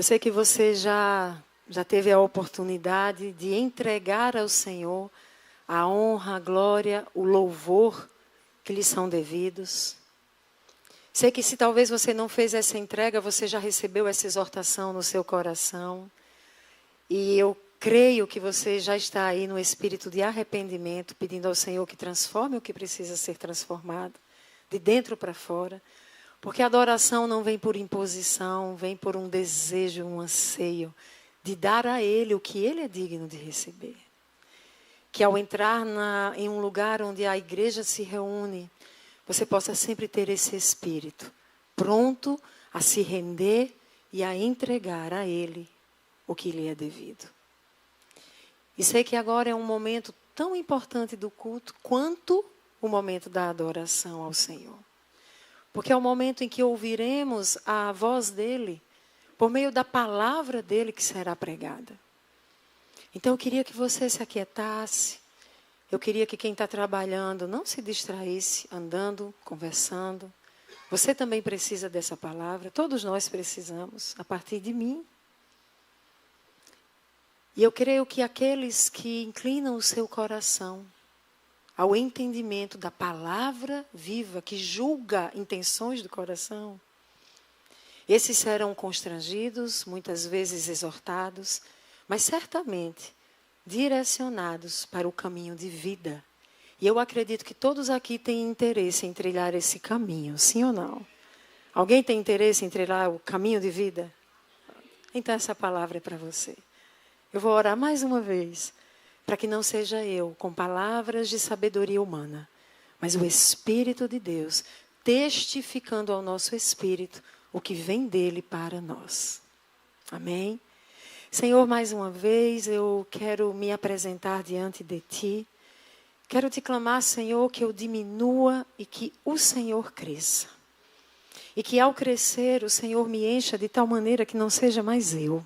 Eu sei que você já teve a oportunidade de entregar ao Senhor a honra, a glória, o louvor que lhe são devidos. Sei que se talvez você não fez essa entrega, você já recebeu essa exortação no seu coração. E eu creio que você já está aí no espírito de arrependimento, pedindo ao Senhor que transforme o que precisa ser transformado, de dentro para fora. Porque a adoração não vem por imposição, vem por um desejo, um anseio de dar a Ele o que Ele é digno de receber. Que ao entrar em um lugar onde a igreja se reúne, você possa sempre ter esse espírito pronto a se render e a entregar a Ele o que lhe é devido. E sei que agora é um momento tão importante do culto quanto o momento da adoração ao Senhor. Porque é o momento em que ouviremos a voz dEle, por meio da palavra dEle que será pregada. Então eu queria que você se aquietasse. Eu queria que quem está trabalhando não se distraísse, andando, conversando. Você também precisa dessa palavra, todos nós precisamos, a partir de mim. E eu creio que aqueles que inclinam o seu coração ao entendimento da palavra viva, que julga intenções do coração, esses serão constrangidos, muitas vezes exortados, mas certamente direcionados para o caminho de vida. E eu acredito que todos aqui têm interesse em trilhar esse caminho, sim ou não? Alguém tem interesse em trilhar o caminho de vida? Então essa palavra é para você. Eu vou orar mais uma vez, para que não seja eu com palavras de sabedoria humana, mas o Espírito de Deus testificando ao nosso espírito o que vem dele para nós. Amém? Senhor, mais uma vez eu quero me apresentar diante de Ti. Quero te clamar, Senhor, que eu diminua e que o Senhor cresça. E que ao crescer o Senhor me encha de tal maneira que não seja mais eu.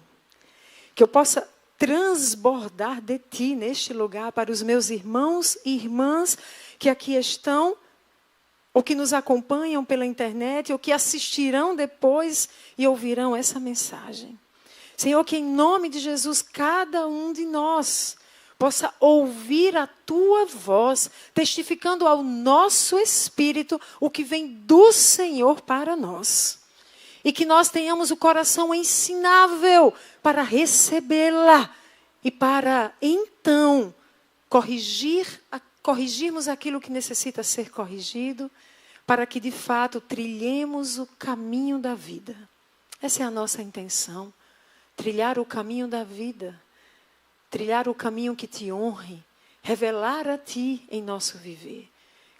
Que eu possa transbordar de Ti neste lugar para os meus irmãos e irmãs que aqui estão, ou que nos acompanham pela internet, ou que assistirão depois e ouvirão essa mensagem. Senhor, que em nome de Jesus, cada um de nós possa ouvir a Tua voz, testificando ao nosso espírito o que vem do Senhor para nós. E que nós tenhamos o coração ensinável para recebê-la e para, então, corrigirmos aquilo que necessita ser corrigido, para que, de fato, trilhemos o caminho da vida. Essa é a nossa intenção. Trilhar o caminho da vida, trilhar o caminho que Te honre, revelar a Ti em nosso viver.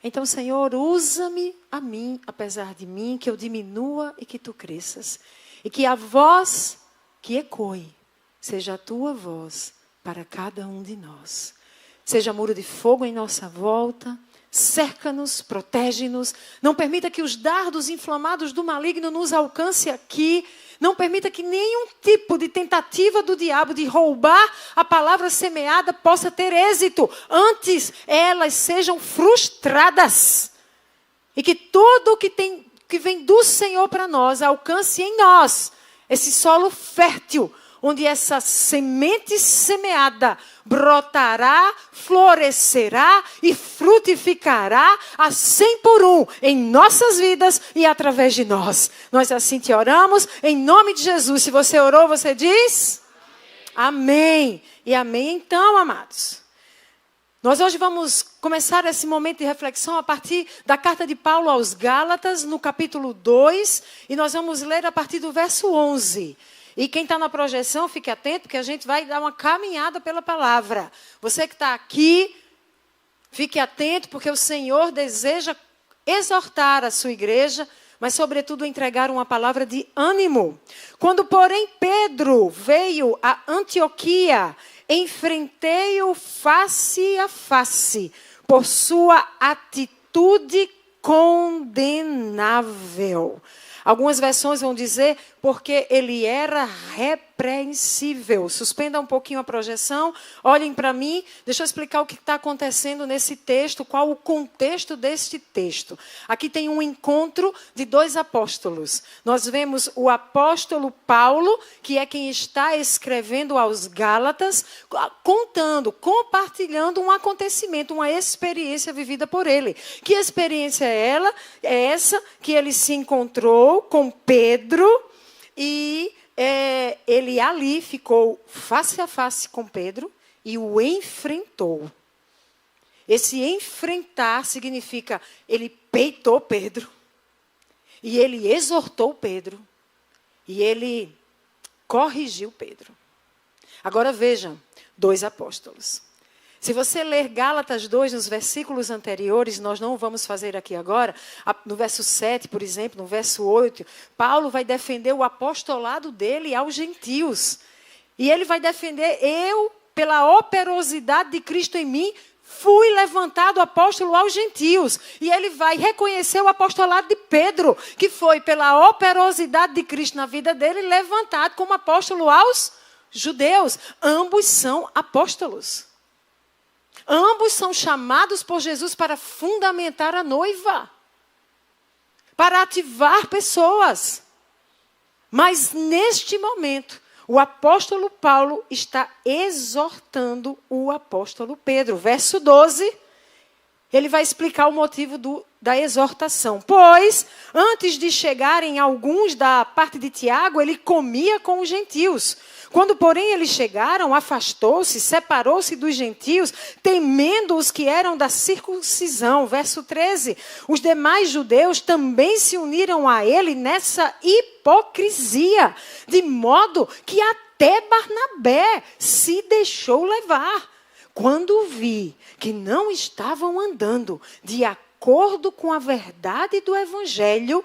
Então, Senhor, usa-me a mim, apesar de mim, que eu diminua e que Tu cresças. E que a voz que ecoe seja a Tua voz para cada um de nós. Seja muro de fogo em nossa volta, cerca-nos, protege-nos. Não permita que os dardos inflamados do maligno nos alcance aqui. Não permita que nenhum tipo de tentativa do diabo de roubar a palavra semeada possa ter êxito. Antes, elas sejam frustradas. E que tudo que vem do Senhor para nós alcance em nós esse solo fértil, onde essa semente semeada brotará, florescerá e frutificará a 100 por 1 em nossas vidas e através de nós. Nós assim te oramos em nome de Jesus. Se você orou, você diz? Amém. E amém então, amados. Nós hoje vamos começar esse momento de reflexão a partir da carta de Paulo aos Gálatas, no capítulo 2, e nós vamos ler a partir do verso 11. E quem está na projeção, fique atento, porque a gente vai dar uma caminhada pela palavra. Você que está aqui, fique atento, porque o Senhor deseja exortar a sua igreja, mas, sobretudo, entregar uma palavra de ânimo. Quando, porém, Pedro veio a Antioquia, enfrentei-o face a face, por sua atitude condenável. Algumas versões vão dizer, porque ele era repreensível. Suspenda um pouquinho a projeção, olhem para mim, deixa eu explicar o que está acontecendo nesse texto, qual o contexto deste texto. Aqui tem um encontro de dois apóstolos. Nós vemos o apóstolo Paulo, que é quem está escrevendo aos Gálatas, contando, compartilhando um acontecimento, uma experiência vivida por ele. Que experiência é essa? Que ele se encontrou com Pedro e ele ali ficou face a face com Pedro e o enfrentou. Esse enfrentar significa ele peitou Pedro e ele exortou Pedro e ele corrigiu Pedro. Agora vejam, dois apóstolos. Se você ler Gálatas 2, nos versículos anteriores, nós não vamos fazer aqui agora, no verso 7, por exemplo, no verso 8, Paulo vai defender o apostolado dele aos gentios. E ele vai defender, pela operosidade de Cristo em mim, fui levantado apóstolo aos gentios. E ele vai reconhecer o apostolado de Pedro, que foi pela operosidade de Cristo na vida dele, levantado como apóstolo aos judeus. Ambos são apóstolos. Ambos são chamados por Jesus para fundamentar a noiva, para ativar pessoas. Mas neste momento, o apóstolo Paulo está exortando o apóstolo Pedro. Verso 12, ele vai explicar o motivo da exortação. Pois, antes de chegarem alguns da parte de Tiago, ele comia com os gentios. Quando, porém, eles chegaram, afastou-se, separou-se dos gentios, temendo os que eram da circuncisão. Verso 13. Os demais judeus também se uniram a ele nessa hipocrisia, de modo que até Barnabé se deixou levar. Quando vi que não estavam andando de acordo com a verdade do evangelho,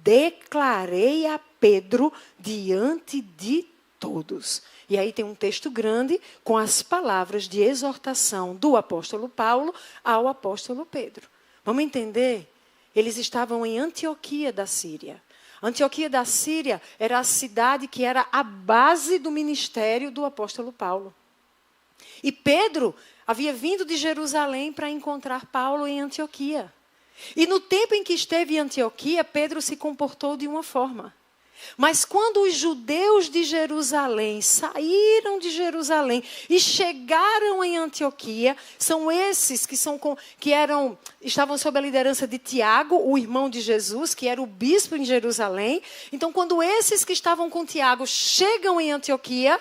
declarei a Pedro diante de todos. E aí tem um texto grande com as palavras de exortação do apóstolo Paulo ao apóstolo Pedro. Vamos entender? Eles estavam em Antioquia da Síria. Antioquia da Síria era a cidade que era a base do ministério do apóstolo Paulo. E Pedro havia vindo de Jerusalém para encontrar Paulo em Antioquia. E no tempo em que esteve em Antioquia, Pedro se comportou de uma forma. Mas quando os judeus de Jerusalém saíram de Jerusalém e chegaram em Antioquia, são esses que estavam sob a liderança de Tiago, o irmão de Jesus, que era o bispo em Jerusalém. Então, quando esses que estavam com Tiago chegam em Antioquia,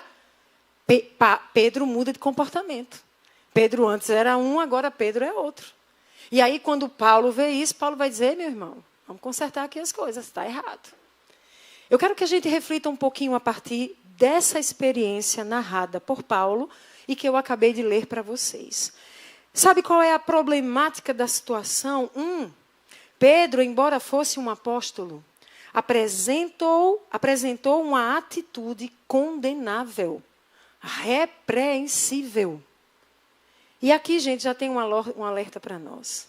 Pedro muda de comportamento. Pedro antes era um, agora Pedro é outro. E aí, quando Paulo vê isso, Paulo vai dizer: meu irmão, vamos consertar aqui as coisas, está errado. Eu quero que a gente reflita um pouquinho a partir dessa experiência narrada por Paulo e que eu acabei de ler para vocês. Sabe qual é a problemática da situação? Pedro, embora fosse um apóstolo, apresentou uma atitude condenável, repreensível. E aqui, gente, já tem um alerta para nós.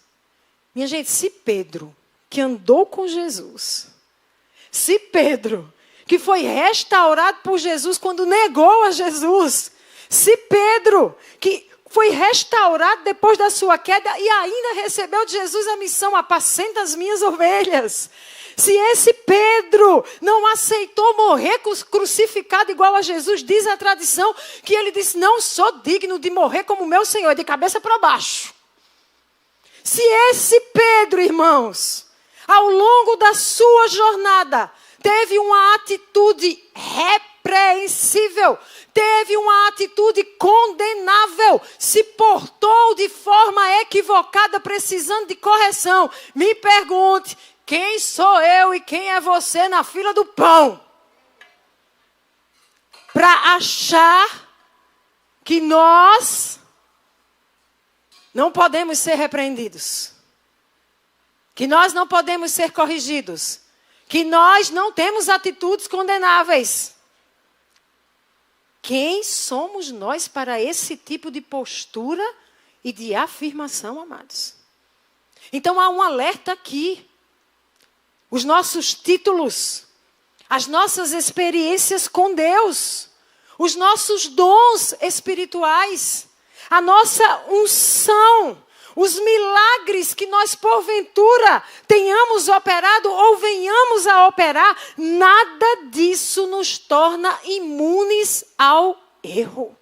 Minha gente, se Pedro, que andou com Jesus, se Pedro, que foi restaurado por Jesus quando negou a Jesus, se Pedro, que foi restaurado depois da sua queda e ainda recebeu de Jesus a missão: apacenta as minhas ovelhas. Se esse Pedro não aceitou morrer crucificado igual a Jesus, diz a tradição que ele disse: não sou digno de morrer como meu Senhor, de cabeça para baixo. Se esse Pedro, irmãos, ao longo da sua jornada, teve uma atitude repreensível, teve uma atitude condenável, se portou de forma equivocada, precisando de correção, me pergunte: quem sou eu e quem é você na fila do pão? Para achar que nós não podemos ser repreendidos, que nós não podemos ser corrigidos, que nós não temos atitudes condenáveis. Quem somos nós para esse tipo de postura e de afirmação, amados? Então há um alerta aqui. Os nossos títulos, as nossas experiências com Deus, os nossos dons espirituais, a nossa unção, os milagres que nós porventura tenhamos operado ou venhamos a operar, nada disso nos torna imunes ao erro.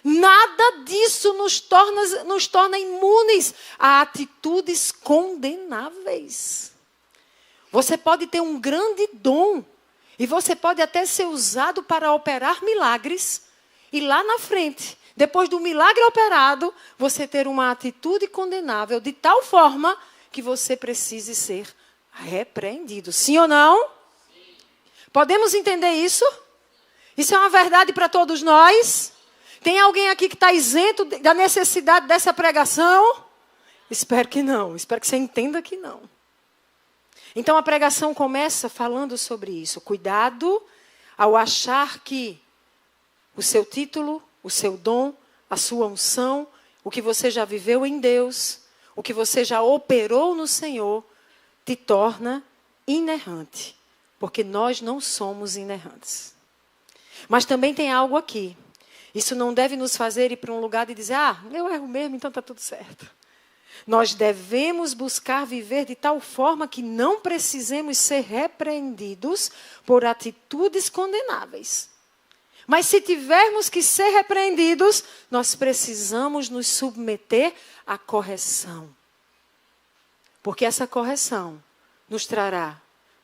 Nada disso nos torna imunes a atitudes condenáveis. Você pode ter um grande dom e você pode até ser usado para operar milagres e lá na frente, depois do milagre operado, você ter uma atitude condenável de tal forma que você precise ser repreendido. Sim ou não? Sim. Podemos entender isso? Isso é uma verdade para todos nós? Tem alguém aqui que está isento da necessidade dessa pregação? Espero que não. Espero que você entenda que não. Então a pregação começa falando sobre isso. Cuidado ao achar que o seu título, o seu dom, a sua unção, o que você já viveu em Deus, o que você já operou no Senhor, te torna inerrante. Porque nós não somos inerrantes. Mas também tem algo aqui. Isso não deve nos fazer ir para um lugar de dizer, eu erro mesmo, então está tudo certo. Nós devemos buscar viver de tal forma que não precisemos ser repreendidos por atitudes condenáveis. Mas se tivermos que ser repreendidos, nós precisamos nos submeter à correção. Porque essa correção nos trará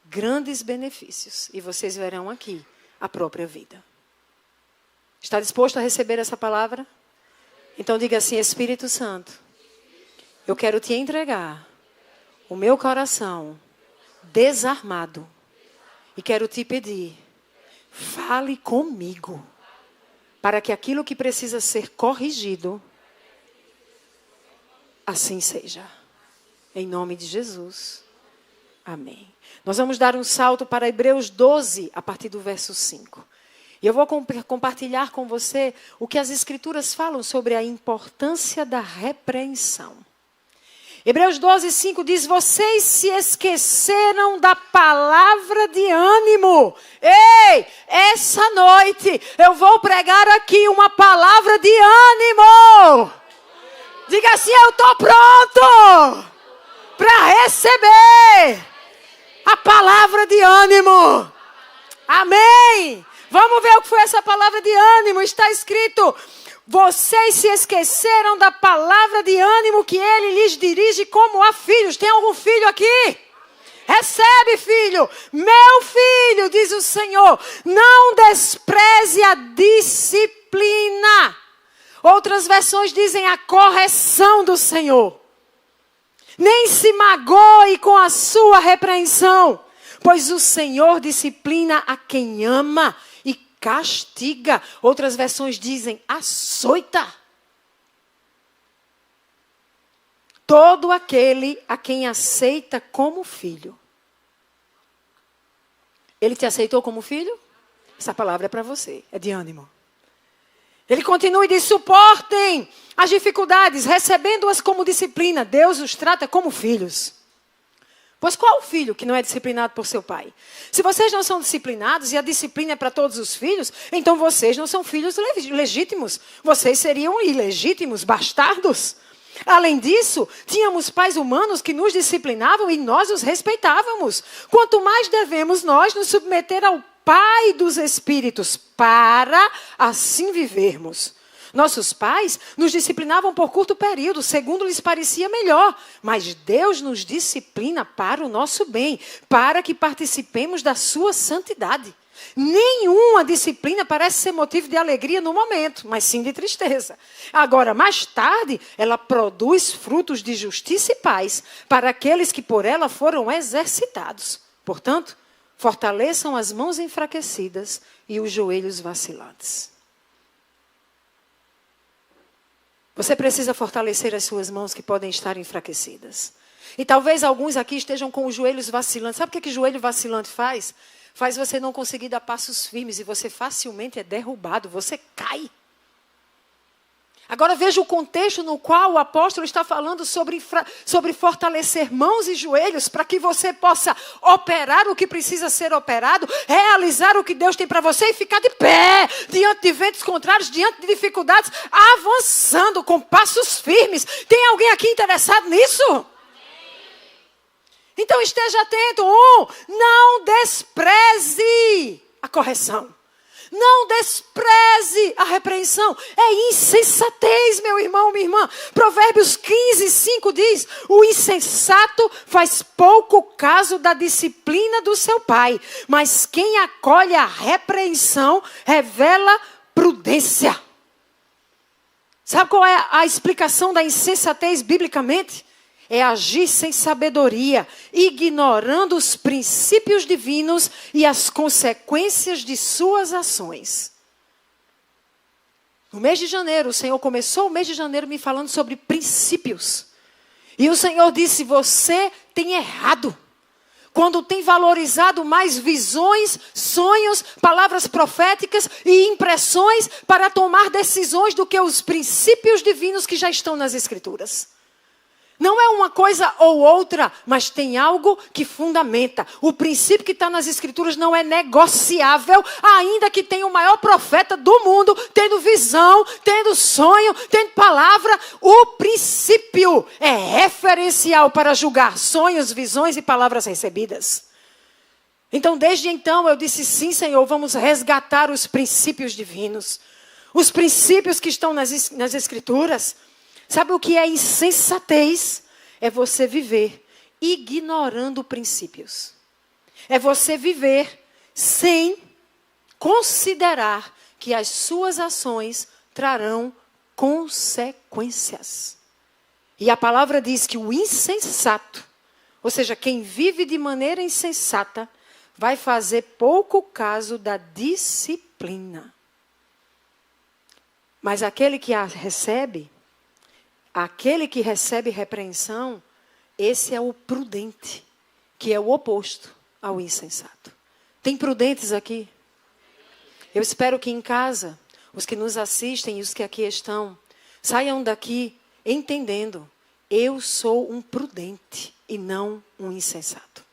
grandes benefícios. E vocês verão aqui a própria vida. Está disposto a receber essa palavra? Então diga assim, Espírito Santo, eu quero te entregar o meu coração desarmado. E quero te pedir, fale comigo, para que aquilo que precisa ser corrigido, assim seja. Em nome de Jesus. Amém. Nós vamos dar um salto para Hebreus 12, a partir do verso 5. E eu vou compartilhar com você o que as Escrituras falam sobre a importância da repreensão. Hebreus 12, 5 diz, vocês se esqueceram da palavra de ânimo. Ei, essa noite eu vou pregar aqui uma palavra de ânimo. Diga assim, eu estou pronto para receber a palavra de ânimo. Amém. Vamos ver o que foi essa palavra de ânimo. Está escrito, vocês se esqueceram da palavra de ânimo que ele lhes dirige como a filhos. Tem algum filho aqui? Recebe, filho. Meu filho, diz o Senhor, não despreze a disciplina. Outras versões dizem a correção do Senhor. Nem se magoe com a sua repreensão, pois o Senhor disciplina a quem ama e castiga. Outras versões dizem açoita. Todo aquele a quem aceita como filho. Ele te aceitou como filho? Essa palavra é para você, é de ânimo. Ele continua e diz, suportem as dificuldades, recebendo-as como disciplina. Deus os trata como filhos. Pois qual filho que não é disciplinado por seu pai? Se vocês não são disciplinados e a disciplina é para todos os filhos, então vocês não são filhos legítimos. Vocês seriam ilegítimos, bastardos. Além disso, tínhamos pais humanos que nos disciplinavam e nós os respeitávamos. Quanto mais devemos nós nos submeter ao Pai dos Espíritos, para assim vivermos. Nossos pais nos disciplinavam por curto período, segundo lhes parecia melhor. Mas Deus nos disciplina para o nosso bem, para que participemos da sua santidade. Nenhuma disciplina parece ser motivo de alegria no momento, mas sim de tristeza. Agora, mais tarde, ela produz frutos de justiça e paz para aqueles que por ela foram exercitados. Portanto, fortaleçam as mãos enfraquecidas e os joelhos vacilantes. Você precisa fortalecer as suas mãos que podem estar enfraquecidas. E talvez alguns aqui estejam com os joelhos vacilantes. Sabe o que joelho vacilante faz? Faz você não conseguir dar passos firmes e você facilmente é derrubado, você cai. Agora veja o contexto no qual o apóstolo está falando sobre fortalecer mãos e joelhos para que você possa operar o que precisa ser operado, realizar o que Deus tem para você e ficar de pé, diante de ventos contrários, diante de dificuldades, avançando com passos firmes. Tem alguém aqui interessado nisso? Então esteja atento. Não despreze a correção. Não despreze a repreensão. É insensatez, meu irmão, minha irmã. Provérbios 15:5 diz: o insensato faz pouco caso da disciplina do seu pai, mas quem acolhe a repreensão revela prudência. Sabe qual é a explicação da insensatez biblicamente? É agir sem sabedoria, ignorando os princípios divinos e as consequências de suas ações. No mês de janeiro, o Senhor começou o mês de janeiro me falando sobre princípios. E o Senhor disse: você tem errado. Quando tem valorizado mais visões, sonhos, palavras proféticas e impressões para tomar decisões do que os princípios divinos que já estão nas Escrituras. Não é uma coisa ou outra, mas tem algo que fundamenta. O princípio que está nas Escrituras não é negociável, ainda que tenha o maior profeta do mundo, tendo visão, tendo sonho, tendo palavra. O princípio é referencial para julgar sonhos, visões e palavras recebidas. Então, desde então, eu disse: sim, Senhor, vamos resgatar os princípios divinos. Os princípios que estão nas Escrituras. Sabe o que é insensatez? É você viver ignorando princípios. É você viver sem considerar que as suas ações trarão consequências. E a palavra diz que o insensato, ou seja, quem vive de maneira insensata, vai fazer pouco caso da disciplina. Mas aquele que a recebe, aquele que recebe repreensão, esse é o prudente, que é o oposto ao insensato. Tem prudentes aqui? Eu espero que em casa, os que nos assistem e os que aqui estão, saiam daqui entendendo: eu sou um prudente e não um insensato.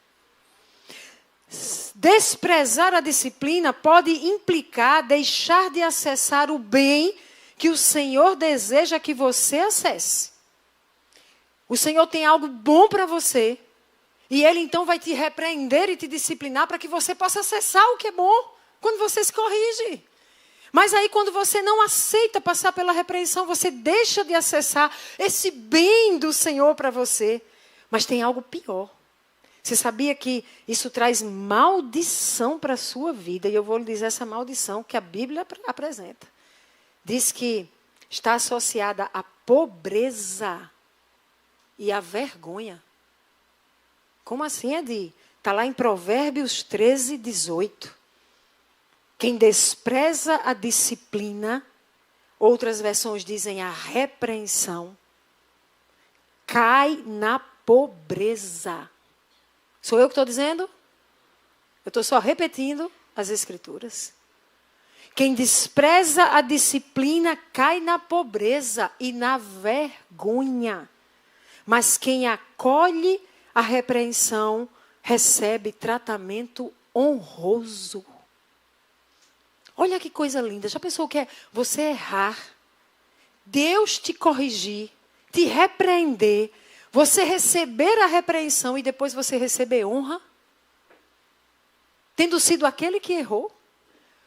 Desprezar a disciplina pode implicar deixar de acessar o bem que o Senhor deseja que você acesse. O Senhor tem algo bom para você. E Ele então vai te repreender e te disciplinar para que você possa acessar o que é bom. Quando você se corrige. Mas aí quando você não aceita passar pela repreensão, você deixa de acessar esse bem do Senhor para você. Mas tem algo pior. Você sabia que isso traz maldição para a sua vida? E eu vou lhe dizer essa maldição que a Bíblia apresenta. Diz que está associada à pobreza e à vergonha. Como assim, Edi? Está lá em Provérbios 13:18. Quem despreza a disciplina, outras versões dizem a repreensão, cai na pobreza. Sou eu que estou dizendo? Eu estou só repetindo as Escrituras. Quem despreza a disciplina cai na pobreza e na vergonha. Mas quem acolhe a repreensão recebe tratamento honroso. Olha que coisa linda. Já pensou o que é você errar, Deus te corrigir, te repreender, você receber a repreensão e depois você receber honra? Tendo sido aquele que errou?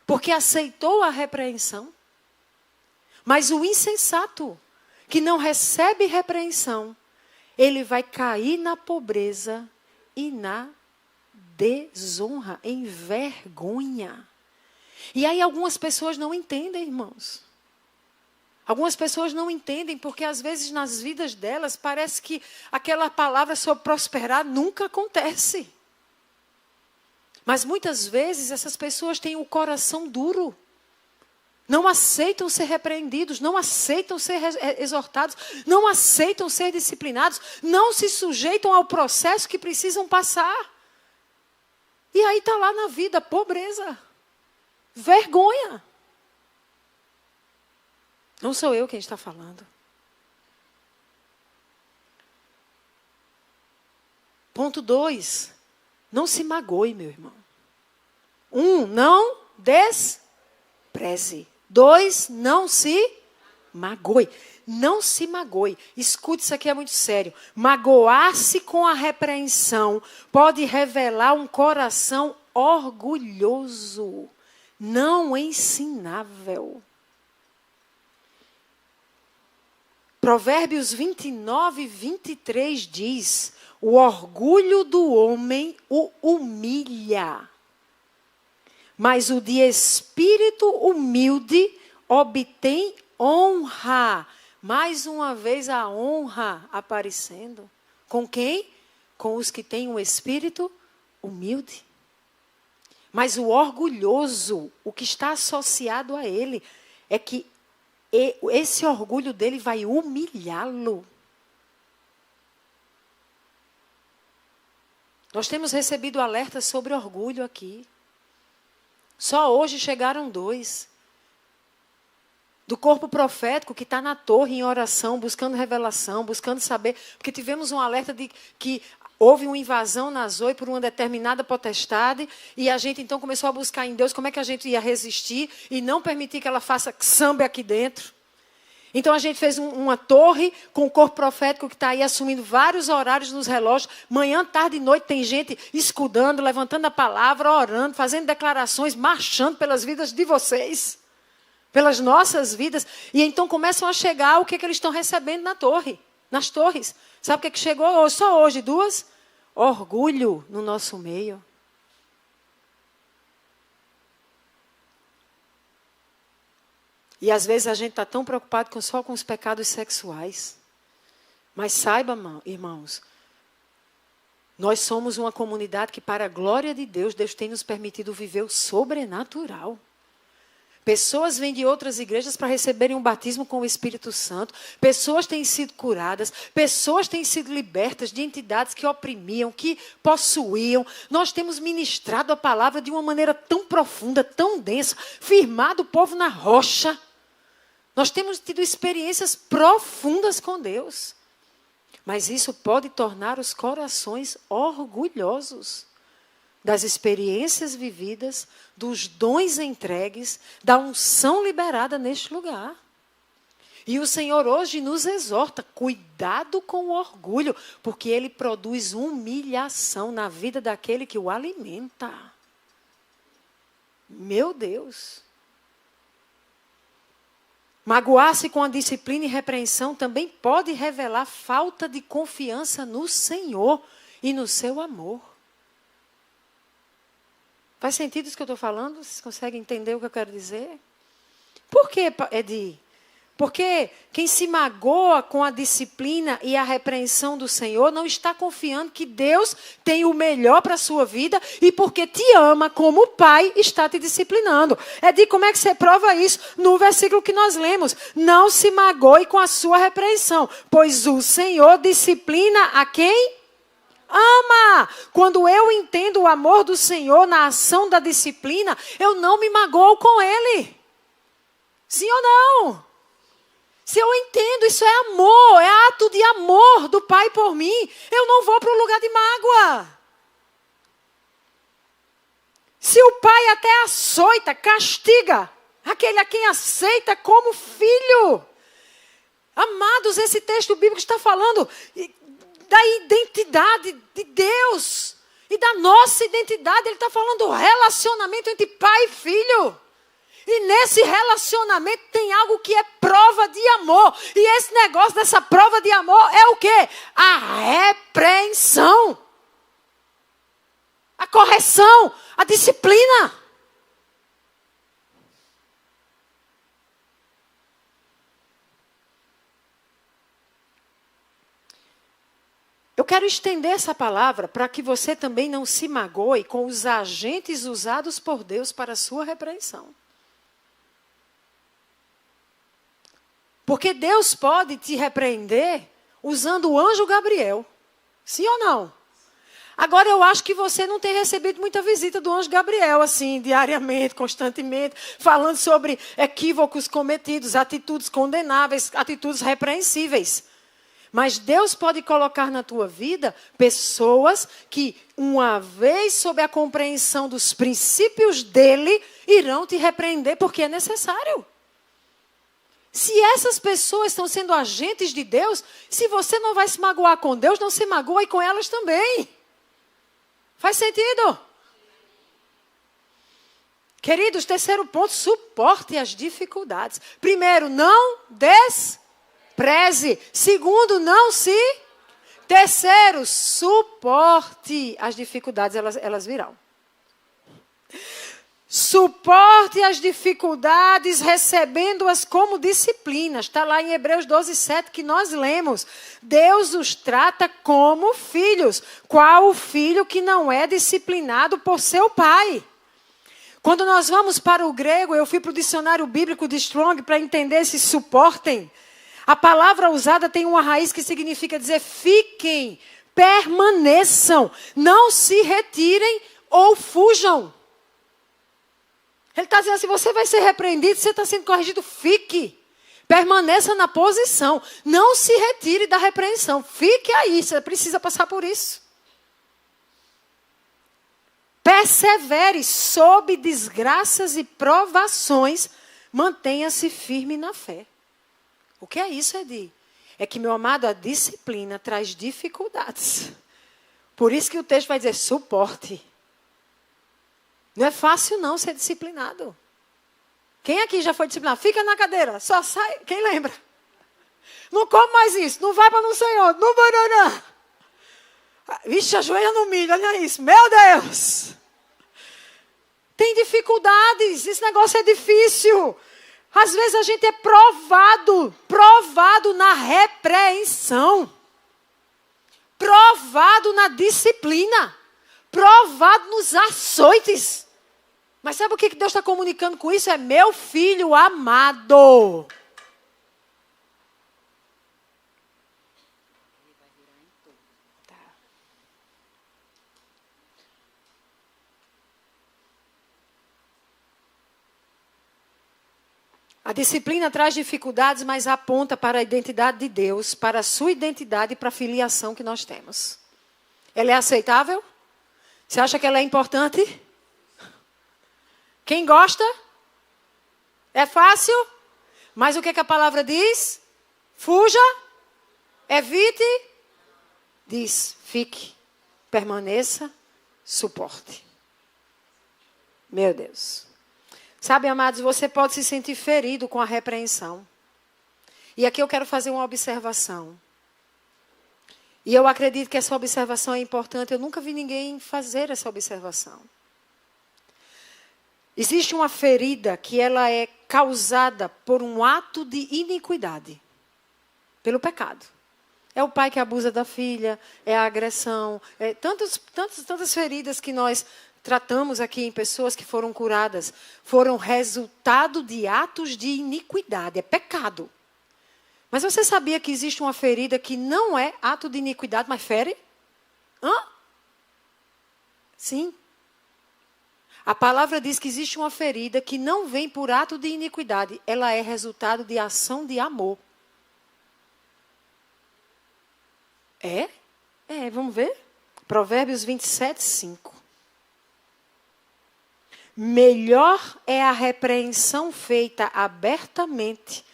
Porque aceitou a repreensão. Mas o insensato, que não recebe repreensão, ele vai cair na pobreza e na desonra, em vergonha. E aí algumas pessoas não entendem, irmãos. Algumas pessoas não entendem porque às vezes nas vidas delas parece que aquela palavra sobre prosperar nunca acontece. Mas muitas vezes essas pessoas têm o coração duro. Não aceitam ser repreendidos, não aceitam ser exortados, não aceitam ser disciplinados, não se sujeitam ao processo que precisam passar. E aí está lá na vida, pobreza, vergonha. Não sou eu quem está falando. Ponto 2. Não se magoe, meu irmão. 1, não despreze. 2, não se magoe. Não se magoe. Escute, isso aqui é muito sério. Magoar-se com a repreensão pode revelar um coração orgulhoso, não ensinável. Provérbios 29, 23 diz: o orgulho do homem o humilha, mas o de espírito humilde obtém honra. Mais uma vez a honra aparecendo. Com quem? Com os que têm um espírito humilde. Mas o orgulhoso, o que está associado a ele, é que esse orgulho dele vai humilhá-lo. Nós temos recebido alertas sobre orgulho aqui. Só hoje chegaram 2. Do corpo profético que está na torre em oração, buscando revelação, buscando saber. Porque tivemos um alerta de que houve uma invasão na Zoe por uma determinada potestade. E a gente então começou a buscar em Deus como é que a gente ia resistir e não permitir que ela faça samba aqui dentro. Então a gente fez uma torre com o corpo profético que está aí assumindo vários horários nos relógios. Manhã, tarde e noite tem gente escudando, levantando a palavra, orando, fazendo declarações, marchando pelas vidas de vocês. Pelas nossas vidas. E então começam a chegar o que eles estão recebendo na torre. Nas torres. Sabe o que chegou só hoje? 2? Orgulho no nosso meio. E às vezes a gente está tão preocupado só com os pecados sexuais. Mas saiba, irmãos, nós somos uma comunidade que, para a glória de Deus, Deus tem nos permitido viver o sobrenatural. Pessoas vêm de outras igrejas para receberem um batismo com o Espírito Santo. Pessoas têm sido curadas. Pessoas têm sido libertas de entidades que oprimiam, que possuíam. Nós temos ministrado a palavra de uma maneira tão profunda, tão densa, firmado o povo na rocha. Nós temos tido experiências profundas com Deus. Mas isso pode tornar os corações orgulhosos das experiências vividas, dos dons entregues, da unção liberada neste lugar. E o Senhor hoje nos exorta, cuidado com o orgulho, porque ele produz humilhação na vida daquele que o alimenta. Meu Deus! Magoar-se com a disciplina e repreensão também pode revelar falta de confiança no Senhor e no seu amor. Faz sentido isso que eu estou falando? Vocês conseguem entender o que eu quero dizer? Por que, Edi? Porque quem se magoa com a disciplina e a repreensão do Senhor não está confiando que Deus tem o melhor para a sua vida e porque te ama como o Pai está te disciplinando. Edi, como é que você prova isso? No versículo que nós lemos. Não se magoe com a sua repreensão, pois o Senhor disciplina a quem ama. Quando eu entendo o amor do Senhor na ação da disciplina, eu não me magoo com Ele. Sim ou não? Se eu entendo, isso é amor, é ato de amor do Pai por mim, eu não vou para o lugar de mágoa. Se o Pai até açoita, castiga aquele a quem aceita como filho. Amados, esse texto bíblico está falando da identidade de Deus e da nossa identidade. Ele está falando do relacionamento entre pai e filho. E nesse relacionamento tem algo que é prova de amor. E esse negócio dessa prova de amor é o quê? A repreensão. A correção. A disciplina. Eu quero estender essa palavra para que você também não se magoe com os agentes usados por Deus para a sua repreensão. Porque Deus pode te repreender usando o anjo Gabriel. Sim ou não? Agora, eu acho que você não tem recebido muita visita do anjo Gabriel, assim, diariamente, constantemente, falando sobre equívocos cometidos, atitudes condenáveis, atitudes repreensíveis. Mas Deus pode colocar na tua vida pessoas que, uma vez sob a compreensão dos princípios dele, irão te repreender porque é necessário. Se essas pessoas estão sendo agentes de Deus, se você não vai se magoar com Deus, não se magoe com elas também. Faz sentido? Queridos, terceiro ponto, suporte as dificuldades. Primeiro, não despreze. Segundo, não se... Terceiro, suporte as dificuldades, elas virão. Suporte as dificuldades recebendo-as como disciplinas. Está lá em Hebreus 12:7 que nós lemos. Deus os trata como filhos. Qual o filho que não é disciplinado por seu pai? Quando nós vamos para o grego, eu fui para o dicionário bíblico de Strong para entender esse suportem. A palavra usada tem uma raiz que significa dizer fiquem, permaneçam, não se retirem ou fujam. Ele está dizendo assim, você vai ser repreendido, você está sendo corrigido, fique. Permaneça na posição. Não se retire da repreensão. Fique aí, você precisa passar por isso. Persevere sob desgraças e provações. Mantenha-se firme na fé. O que é isso, Edi? É que, meu amado, a disciplina traz dificuldades. Por isso que o texto vai dizer suporte. Não é fácil não ser disciplinado. Quem aqui já foi disciplinado? Fica na cadeira, só sai. Quem lembra? Não come mais isso, não vai para não sei onde, não vai. Vixe, ajoelha no milho, olha isso. Meu Deus! Tem dificuldades, esse negócio é difícil. Às vezes a gente é provado na repreensão. Provado na disciplina. Provado nos açoites. Mas sabe o que Deus está comunicando com isso? É meu filho amado. A disciplina traz dificuldades, mas aponta para a identidade de Deus, para a sua identidade e para a filiação que nós temos. Ela é aceitável? Você acha que ela é importante? Quem gosta? É fácil? Mas o que a palavra diz? Fuja, evite, diz, fique, permaneça, suporte. Meu Deus. Sabe, amados, você pode se sentir ferido com a repreensão. E aqui eu quero fazer uma observação. E eu acredito que essa observação é importante. Eu nunca vi ninguém fazer essa observação. Existe uma ferida que ela é causada por um ato de iniquidade. Pelo pecado. É o pai que abusa da filha, é a agressão. É tantas feridas que nós tratamos aqui em pessoas que foram curadas. Foram resultado de atos de iniquidade. É pecado. Mas você sabia que existe uma ferida que não é ato de iniquidade, mas fere? Sim. A palavra diz que existe uma ferida que não vem por ato de iniquidade. Ela é resultado de ação de amor. Vamos ver? Provérbios 27:5. Melhor é a repreensão feita abertamente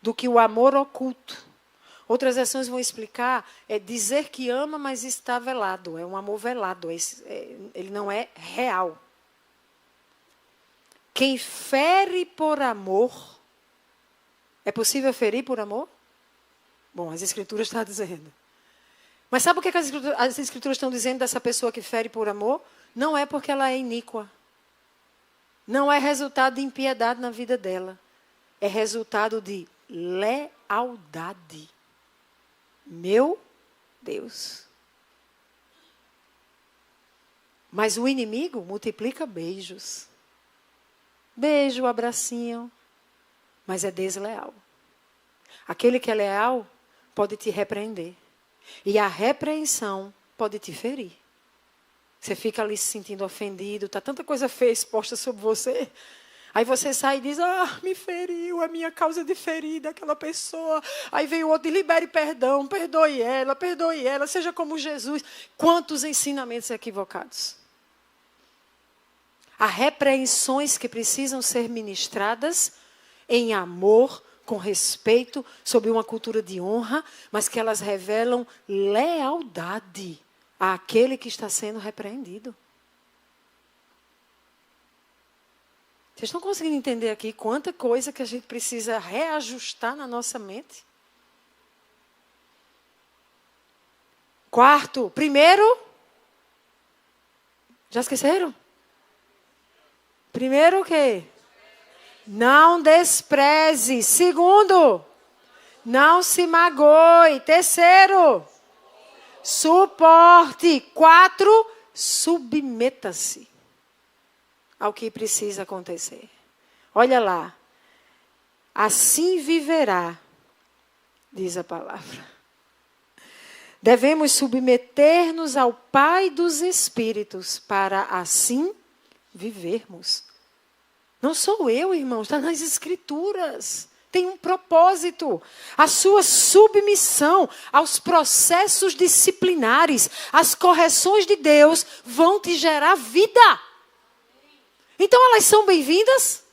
do que o amor oculto. Outras versões vão explicar, é dizer que ama, mas está velado. É um amor velado, ele não é real. Quem fere por amor, é possível ferir por amor? Bom, as Escrituras estão dizendo. Mas sabe o que as Escrituras estão dizendo dessa pessoa que fere por amor? Não é porque ela é iníqua. Não é resultado de impiedade na vida dela. É resultado de lealdade. Meu Deus. Mas o inimigo multiplica beijos. Beijo, abracinho. Mas é desleal. Aquele que é leal pode te repreender. E a repreensão pode te ferir. Você fica ali se sentindo ofendido, está tanta coisa feia exposta sobre você. Aí você sai e diz, me feriu, é minha causa de ferida, aquela pessoa. Aí vem o outro e libere perdão, perdoe ela, seja como Jesus. Quantos ensinamentos equivocados. Há repreensões que precisam ser ministradas em amor, com respeito, sob uma cultura de honra, mas que elas revelam lealdade àquele que está sendo repreendido. Vocês estão conseguindo entender aqui quanta coisa que a gente precisa reajustar na nossa mente? Quarto, primeiro, já esqueceram? Primeiro o quê? Não despreze. Segundo, não se magoe. Terceiro, suporte. 4, submeta-se ao que precisa acontecer. Olha lá. Assim viverá, diz a palavra. Devemos submeter-nos ao Pai dos Espíritos para assim vivermos. Não sou eu, irmãos, está nas Escrituras. Tem um propósito. A sua submissão aos processos disciplinares, às correções de Deus, vão te gerar vida. Então elas são bem-vindas?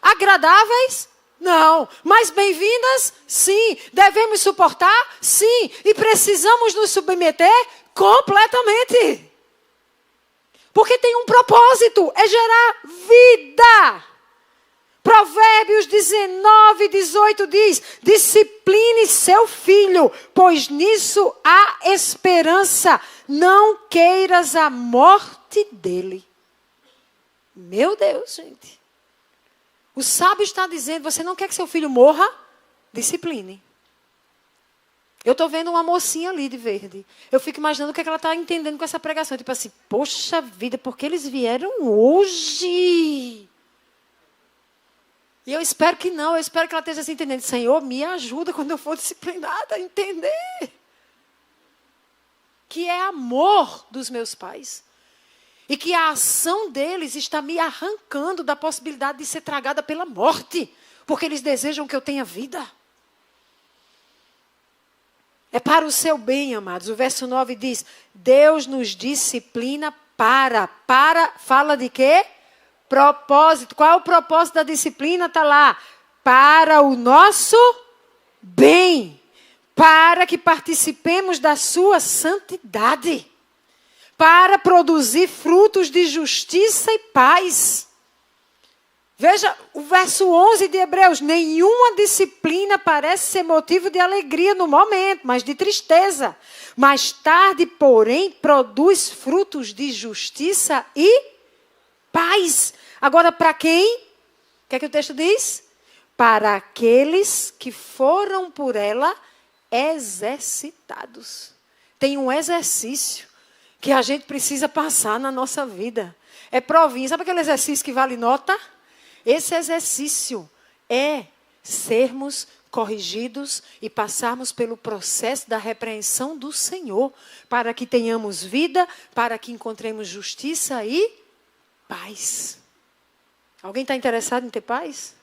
Agradáveis? Não. Mas bem-vindas? Sim. Devemos suportar? Sim. E precisamos nos submeter? Completamente. Porque tem um propósito, é gerar vida. Provérbios 19:18 diz, discipline seu filho, pois nisso há esperança. Não queiras a morte dele. Meu Deus, gente. O sábio está dizendo, você não quer que seu filho morra? Discipline. Eu estou vendo uma mocinha ali de verde. Eu fico imaginando o que ela está entendendo com essa pregação. Tipo assim, poxa vida, por que eles vieram hoje? E eu espero que não. Eu espero que ela esteja assim entendendo. Senhor, me ajuda quando eu for disciplinada a entender. Que é amor dos meus pais. E que a ação deles está me arrancando da possibilidade de ser tragada pela morte. Porque eles desejam que eu tenha vida. É para o seu bem, amados. O verso 9 diz, Deus nos disciplina para, fala de quê? Propósito. Qual é o propósito da disciplina? Está lá. Para o nosso bem. Para que participemos da sua santidade. Para produzir frutos de justiça e paz. Veja o verso 11 de Hebreus. Nenhuma disciplina parece ser motivo de alegria no momento, mas de tristeza. Mais tarde, porém, produz frutos de justiça e paz. Agora, para quem? O que é que o texto diz? Para aqueles que foram por ela exercitados. Tem um exercício que a gente precisa passar na nossa vida. É provinha. Sabe aquele exercício que vale nota? Esse exercício é sermos corrigidos e passarmos pelo processo da repreensão do Senhor, para que tenhamos vida, para que encontremos justiça e paz. Alguém está interessado em ter paz?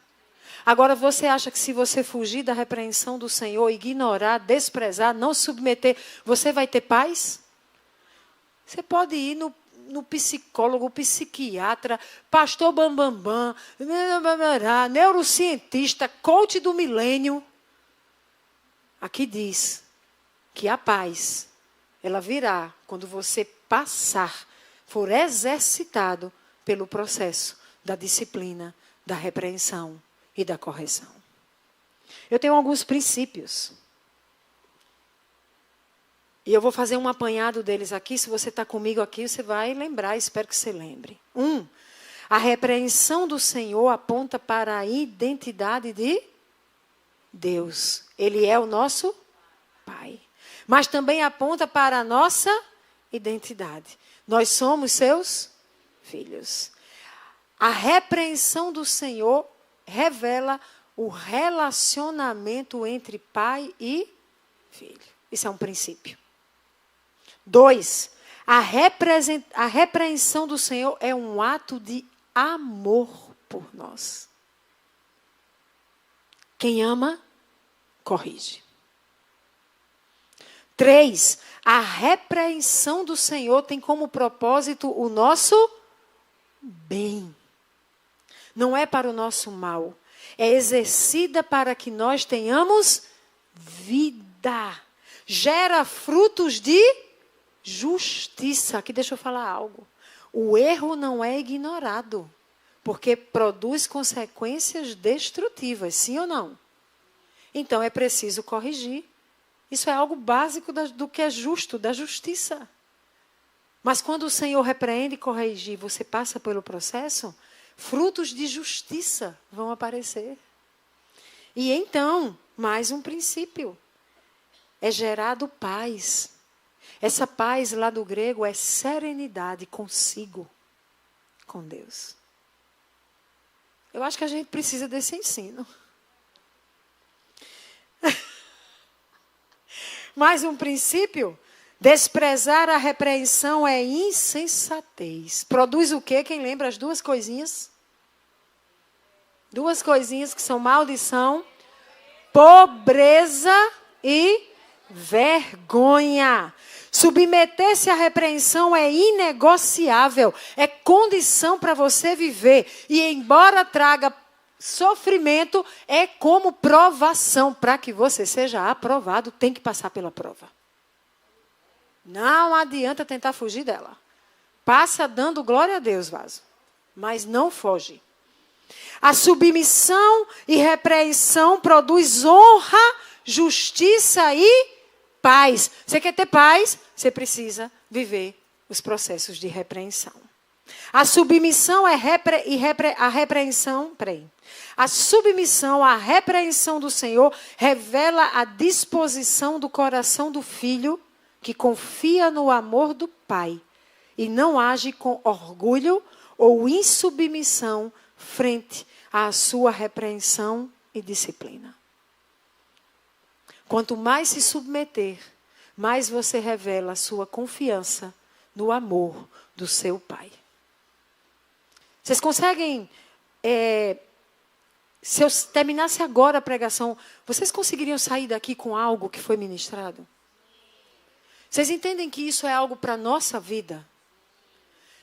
Agora, você acha que se você fugir da repreensão do Senhor, ignorar, desprezar, não submeter, você vai ter paz? Você pode ir no psicólogo, psiquiatra, pastor bambambam, neurocientista, coach do milênio. Aqui diz que a paz, ela virá quando você passar, for exercitado pelo processo da disciplina, da repreensão e da correção. Eu tenho alguns princípios. E eu vou fazer um apanhado deles aqui. Se você está comigo aqui, você vai lembrar. Espero que você lembre. 1. A repreensão do Senhor aponta para a identidade de Deus. Ele é o nosso Pai. Mas também aponta para a nossa identidade. Nós somos seus filhos. A repreensão do Senhor revela o relacionamento entre pai e filho. Isso é um princípio. 2. A repreensão do Senhor é um ato de amor por nós. Quem ama, corrige. 3, a repreensão do Senhor tem como propósito o nosso bem. Não é para o nosso mal. É exercida para que nós tenhamos vida. Gera frutos de justiça. Aqui deixa eu falar algo. O erro não é ignorado, porque produz consequências destrutivas, sim ou não? Então é preciso corrigir. Isso é algo básico do que é justo, da justiça. Mas quando o Senhor repreende e corrige, você passa pelo processo, frutos de justiça vão aparecer. E então, mais um princípio. É gerado paz. Essa paz lá do grego é serenidade consigo, com Deus. Eu acho que a gente precisa desse ensino. Mais um princípio. Desprezar a repreensão é insensatez. Produz o quê? Quem lembra as duas coisinhas? Duas coisinhas que são maldição, pobreza e vergonha. Submeter-se à repreensão é inegociável. É condição para você viver. E embora traga sofrimento, é como provação. Para que você seja aprovado, tem que passar pela prova. Não adianta tentar fugir dela. Passa dando glória a Deus, vaso. Mas não foge. A submissão e repreensão produz honra, justiça e paz. Você quer ter paz? Você precisa viver os processos de repreensão. A submissão a repreensão, A submissão à repreensão do Senhor revela a disposição do coração do filho que confia no amor do Pai e não age com orgulho ou insubmissão frente à sua repreensão e disciplina. Quanto mais se submeter, mais você revela a sua confiança no amor do seu Pai. Vocês conseguem, se eu terminasse agora a pregação, vocês conseguiriam sair daqui com algo que foi ministrado? Vocês entendem que isso é algo para a nossa vida?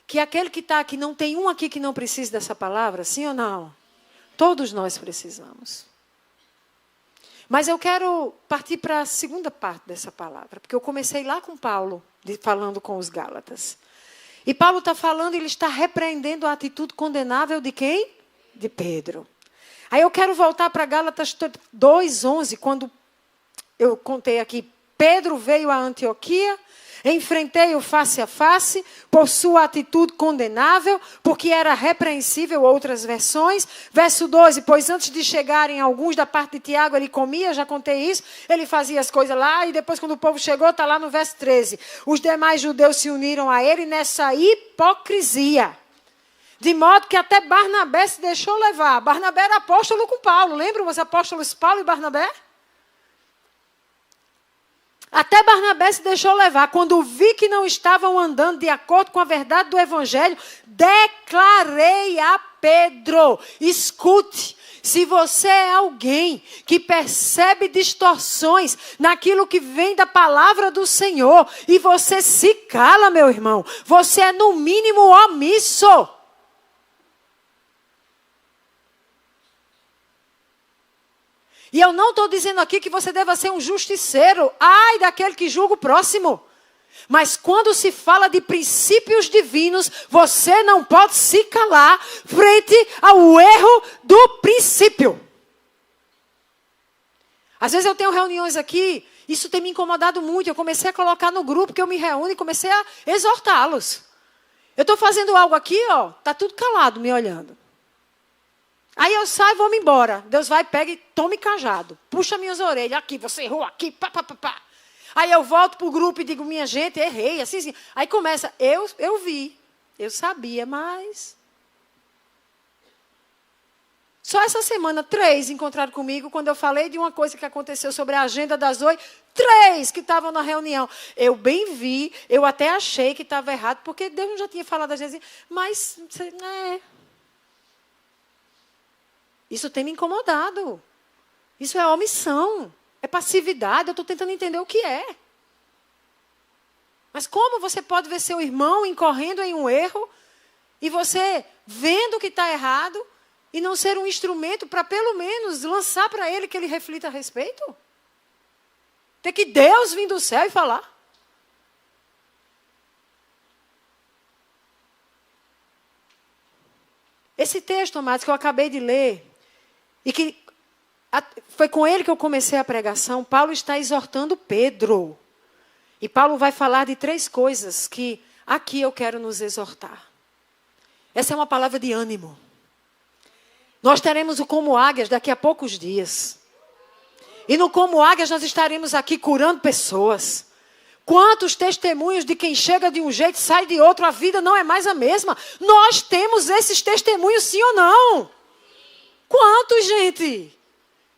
Que aquele que está aqui, não tem um aqui que não precise dessa palavra, sim ou não? Todos nós precisamos. Mas eu quero partir para a segunda parte dessa palavra, porque eu comecei lá com Paulo, falando com os Gálatas. E Paulo está falando, ele está repreendendo a atitude condenável de quem? De Pedro. Aí eu quero voltar para Gálatas 2:11, quando eu contei aqui, Pedro veio a Antioquia, enfrentei-o face a face por sua atitude condenável, porque era repreensível, outras versões. Verso 12, pois antes de chegarem alguns da parte de Tiago, ele comia, já contei isso, ele fazia as coisas lá, e depois quando o povo chegou, está lá no verso 13. Os demais judeus se uniram a ele nessa hipocrisia. De modo que até Barnabé se deixou levar. Barnabé era apóstolo com Paulo, lembram os apóstolos Paulo e Barnabé? Até Barnabé se deixou levar. Quando vi que não estavam andando de acordo com a verdade do Evangelho, declarei a Pedro, escute, se você é alguém que percebe distorções naquilo que vem da palavra do Senhor, e você se cala, meu irmão, você é no mínimo omisso. E eu não estou dizendo aqui que você deva ser um justiceiro. Ai daquele que julga o próximo. Mas quando se fala de princípios divinos, você não pode se calar frente ao erro do princípio. Às vezes eu tenho reuniões aqui, isso tem me incomodado muito. Eu comecei a colocar no grupo que eu me reúno e comecei a exortá-los. Eu estou fazendo algo aqui, está tudo calado me olhando. Aí eu saio e vou-me embora. Deus vai, pega e tome cajado. Puxa minhas orelhas. Aqui, você errou aqui. Pá, pá, pá, pá. Aí eu volto para o grupo e digo, minha gente, errei. Assim, assim. Aí começa, eu vi. Eu sabia, mas... Só essa semana, 3 encontraram comigo quando eu falei de uma coisa que aconteceu sobre a agenda das 8. 3 que estavam na reunião. Eu bem vi, eu até achei que estava errado, porque Deus já tinha falado a gente, mas isso tem me incomodado. Isso é omissão, é passividade, eu estou tentando entender o que é. Mas como você pode ver seu irmão incorrendo em um erro e você vendo que está errado e não ser um instrumento para pelo menos lançar para ele que ele reflita a respeito? Tem que Deus vir do céu e falar. Esse texto, amados, que eu acabei de ler, e que foi com ele que eu comecei a pregação, Paulo está exortando Pedro. E Paulo vai falar de 3 coisas que aqui eu quero nos exortar. Essa é uma palavra de ânimo. Nós teremos o Como Águias daqui a poucos dias. E no Como Águias nós estaremos aqui curando pessoas. Quantos testemunhos de quem chega de um jeito e sai de outro, a vida não é mais a mesma. Nós temos esses testemunhos, sim ou não? Quantos, gente?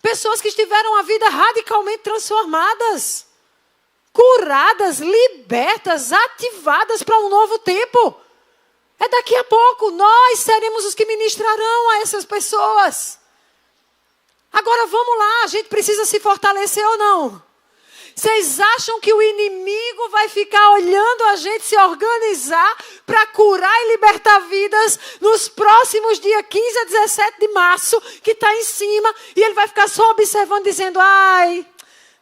Pessoas que tiveram a vida radicalmente transformadas. Curadas, libertas, ativadas para um novo tempo. É daqui a pouco, nós seremos os que ministrarão a essas pessoas. Agora vamos lá, a gente precisa se fortalecer ou não? Vocês acham que o inimigo vai ficar olhando a gente se organizar para curar e libertar vidas nos próximos dias 15 a 17 de março, que está em cima, e ele vai ficar só observando, dizendo, ai,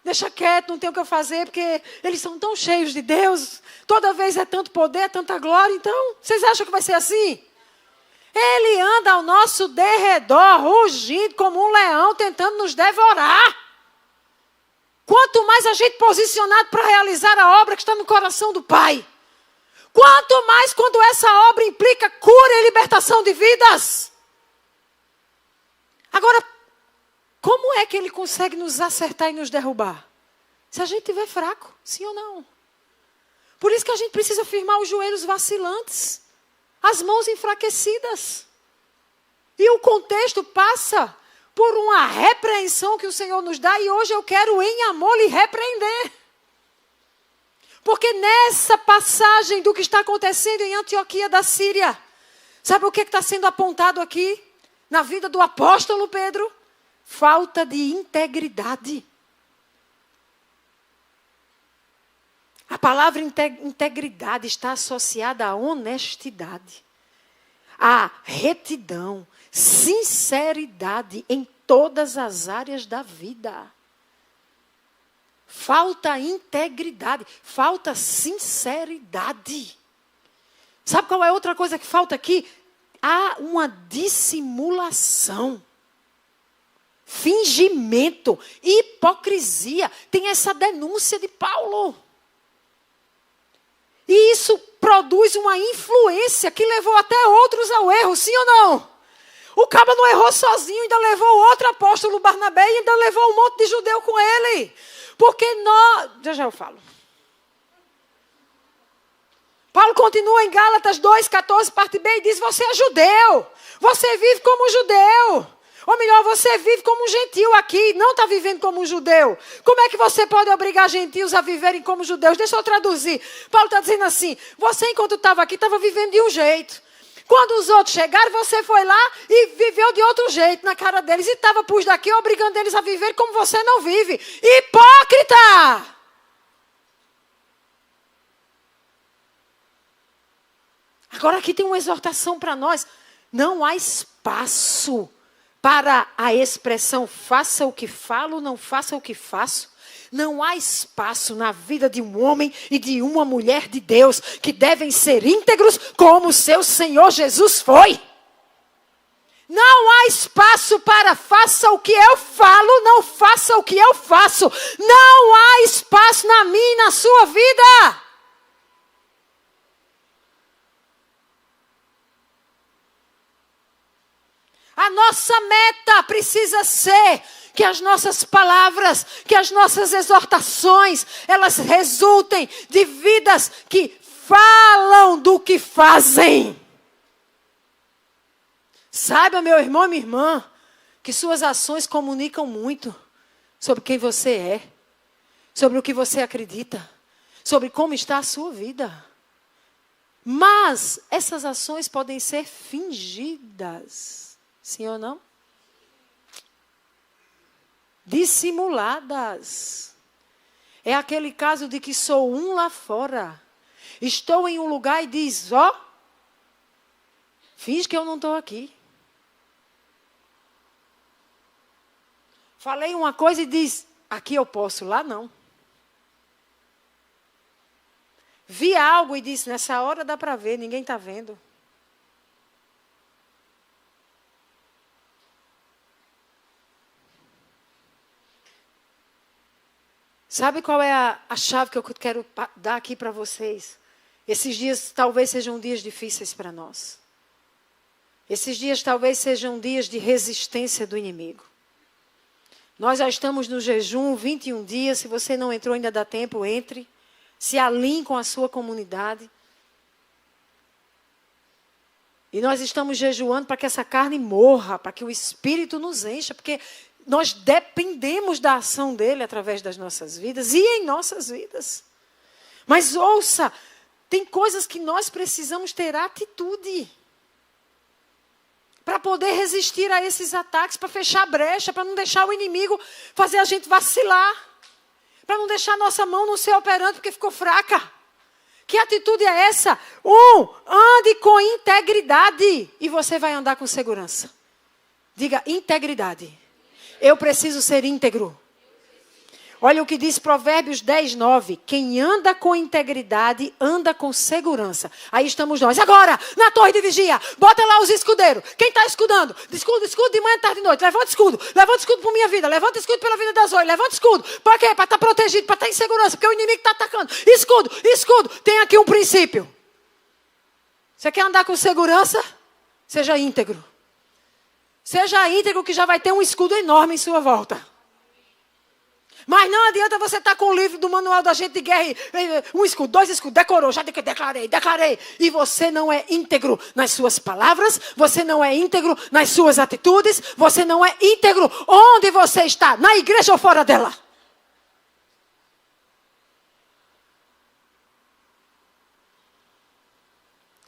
deixa quieto, não tem o que eu fazer, porque eles são tão cheios de Deus, toda vez é tanto poder, é tanta glória, então, vocês acham que vai ser assim? Ele anda ao nosso derredor, rugindo como um leão, tentando nos devorar. Quanto mais a gente posicionado para realizar a obra que está no coração do Pai. Quanto mais quando essa obra implica cura e libertação de vidas. Agora, como é que ele consegue nos acertar e nos derrubar? Se a gente estiver fraco, sim ou não? Por isso que a gente precisa firmar os joelhos vacilantes, as mãos enfraquecidas. E o contexto passa por uma repreensão que o Senhor nos dá, e hoje eu quero em amor lhe repreender. Porque nessa passagem do que está acontecendo em Antioquia da Síria, sabe o que está sendo apontado aqui? Na vida do apóstolo Pedro? Falta de integridade. A palavra integridade está associada à honestidade, à retidão, sinceridade em todas as áreas da vida. Falta integridade, falta sinceridade. Sabe qual é outra coisa que falta aqui? Há uma dissimulação, fingimento, hipocrisia. Tem essa denúncia de Paulo. E isso produz uma influência que levou até outros ao erro, sim ou não? O cabo não errou sozinho, ainda levou outro apóstolo, Barnabé, e ainda levou um monte de judeu com ele. Porque nós... Já eu falo. Paulo continua em Gálatas 2,14, parte B, e diz, você é judeu. Você vive como judeu. Ou melhor, você vive como um gentil aqui, não está vivendo como um judeu. Como é que você pode obrigar gentios a viverem como judeus? Deixa eu traduzir. Paulo está dizendo assim, você enquanto estava aqui, estava vivendo de um jeito. Quando os outros chegaram, você foi lá e viveu de outro jeito na cara deles. E estava por daqui obrigando eles a viver como você não vive. Hipócrita! Agora aqui tem uma exortação para nós. Não há espaço para a expressão faça o que falo, não faça o que faço. Não há espaço na vida de um homem e de uma mulher de Deus que devem ser íntegros como seu Senhor Jesus foi. Não há espaço para faça o que eu falo, não faça o que eu faço. Não há espaço na minha e na sua vida. A nossa meta precisa ser que as nossas palavras, que as nossas exortações, elas resultem de vidas que falam do que fazem. Saiba, meu irmão e minha irmã, que suas ações comunicam muito sobre quem você é, sobre o que você acredita, sobre como está a sua vida. Mas essas ações podem ser fingidas, sim ou não? Dissimuladas. É aquele caso de que sou um lá fora. Estou em um lugar e diz, ó, finge que eu não estou aqui. Falei uma coisa e diz, aqui eu posso, lá não. Vi algo e disse, nessa hora dá para ver, ninguém está vendo. Sabe qual é a chave que eu quero dar aqui para vocês? Esses dias talvez sejam dias difíceis para nós. Esses dias talvez sejam dias de resistência do inimigo. Nós já estamos no jejum, 21 dias. Se você não entrou, ainda dá tempo, entre. Se alinhe com a sua comunidade. E nós estamos jejuando para que essa carne morra, para que o Espírito nos encha, porque nós dependemos da ação dele através das nossas vidas e em nossas vidas. Mas ouça, tem coisas que nós precisamos ter atitude para poder resistir a esses ataques, para fechar a brecha, para não deixar o inimigo fazer a gente vacilar, para não deixar a nossa mão não ser operante porque ficou fraca. Que atitude é essa? Ande com integridade e você vai andar com segurança. Diga, integridade. Eu preciso ser íntegro. Olha o que diz Provérbios 10, 9. Quem anda com integridade, anda com segurança. Aí estamos nós. Agora, na torre de vigia, bota lá os escudeiros. Quem está escudando? Escudo de manhã, tarde e noite. Levanta escudo. Levanta escudo por minha vida. Levanta escudo pela vida das ovelhas. Levanta escudo. Para quê? Para estar protegido, para estar em segurança. Porque o inimigo está atacando. Escudo, escudo. Tem aqui um princípio. Você quer andar com segurança? Seja íntegro. Seja íntegro que já vai ter um escudo enorme em sua volta. Mas não adianta você estar com o livro do manual do agente de guerra, um escudo, 2 escudos, decorou, já declarei. E você não é íntegro nas suas palavras, você não é íntegro nas suas atitudes, você não é íntegro onde você está, na igreja ou fora dela.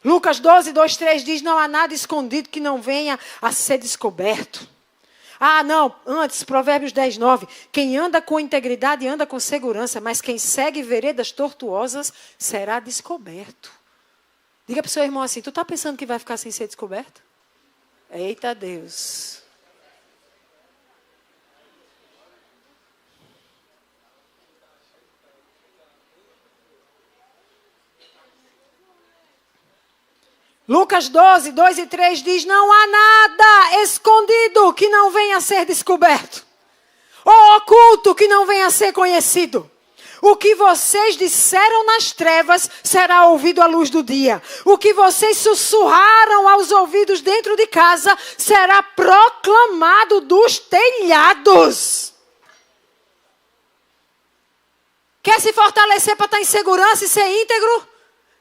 Lucas 12, 2, 3 diz, não há nada escondido que não venha a ser descoberto. Ah, não, antes, Provérbios 10, 9. Quem anda com integridade anda com segurança, mas quem segue veredas tortuosas será descoberto. Diga para o seu irmão assim, tu está pensando que vai ficar sem ser descoberto? Eita Deus. Lucas 12, 2 e 3 diz, não há nada escondido que não venha a ser descoberto. Ou oculto que não venha a ser conhecido. O que vocês disseram nas trevas será ouvido à luz do dia. O que vocês sussurraram aos ouvidos dentro de casa será proclamado dos telhados. Quer se fortalecer para estar em segurança e ser íntegro?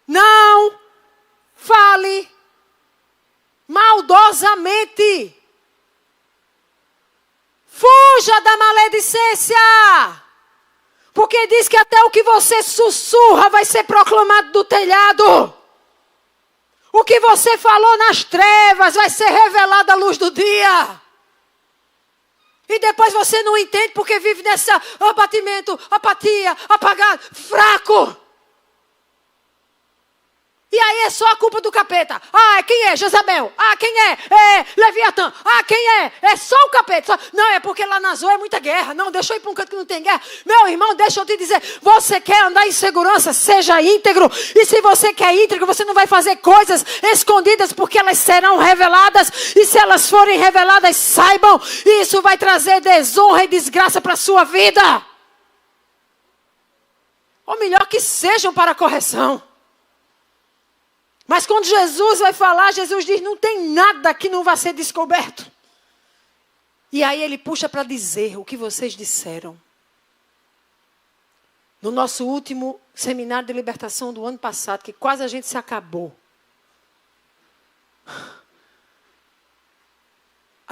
Não fale maldosamente. Fuja da maledicência. Porque diz que até o que você sussurra vai ser proclamado do telhado. O que você falou nas trevas vai ser revelado à luz do dia. E depois você não entende porque vive nesse abatimento, apatia, apagado, fraco. E aí é só a culpa do capeta. Ah, quem é? Jezabel. Ah, quem é? É Leviatã. Ah, quem é? É só o capeta. Não, é porque lá na Zoe é muita guerra. Não, deixa eu ir para um canto que não tem guerra. Meu irmão, deixa eu te dizer. Você quer andar em segurança? Seja íntegro. E se você quer íntegro, você não vai fazer coisas escondidas porque elas serão reveladas. E se elas forem reveladas, saibam. Isso vai trazer desonra e desgraça para a sua vida. Ou melhor, que sejam para a correção. Mas quando Jesus vai falar, Jesus diz, não tem nada que não vá ser descoberto. E aí ele puxa para dizer o que vocês disseram. No nosso último seminário de libertação do ano passado, que quase a gente se acabou.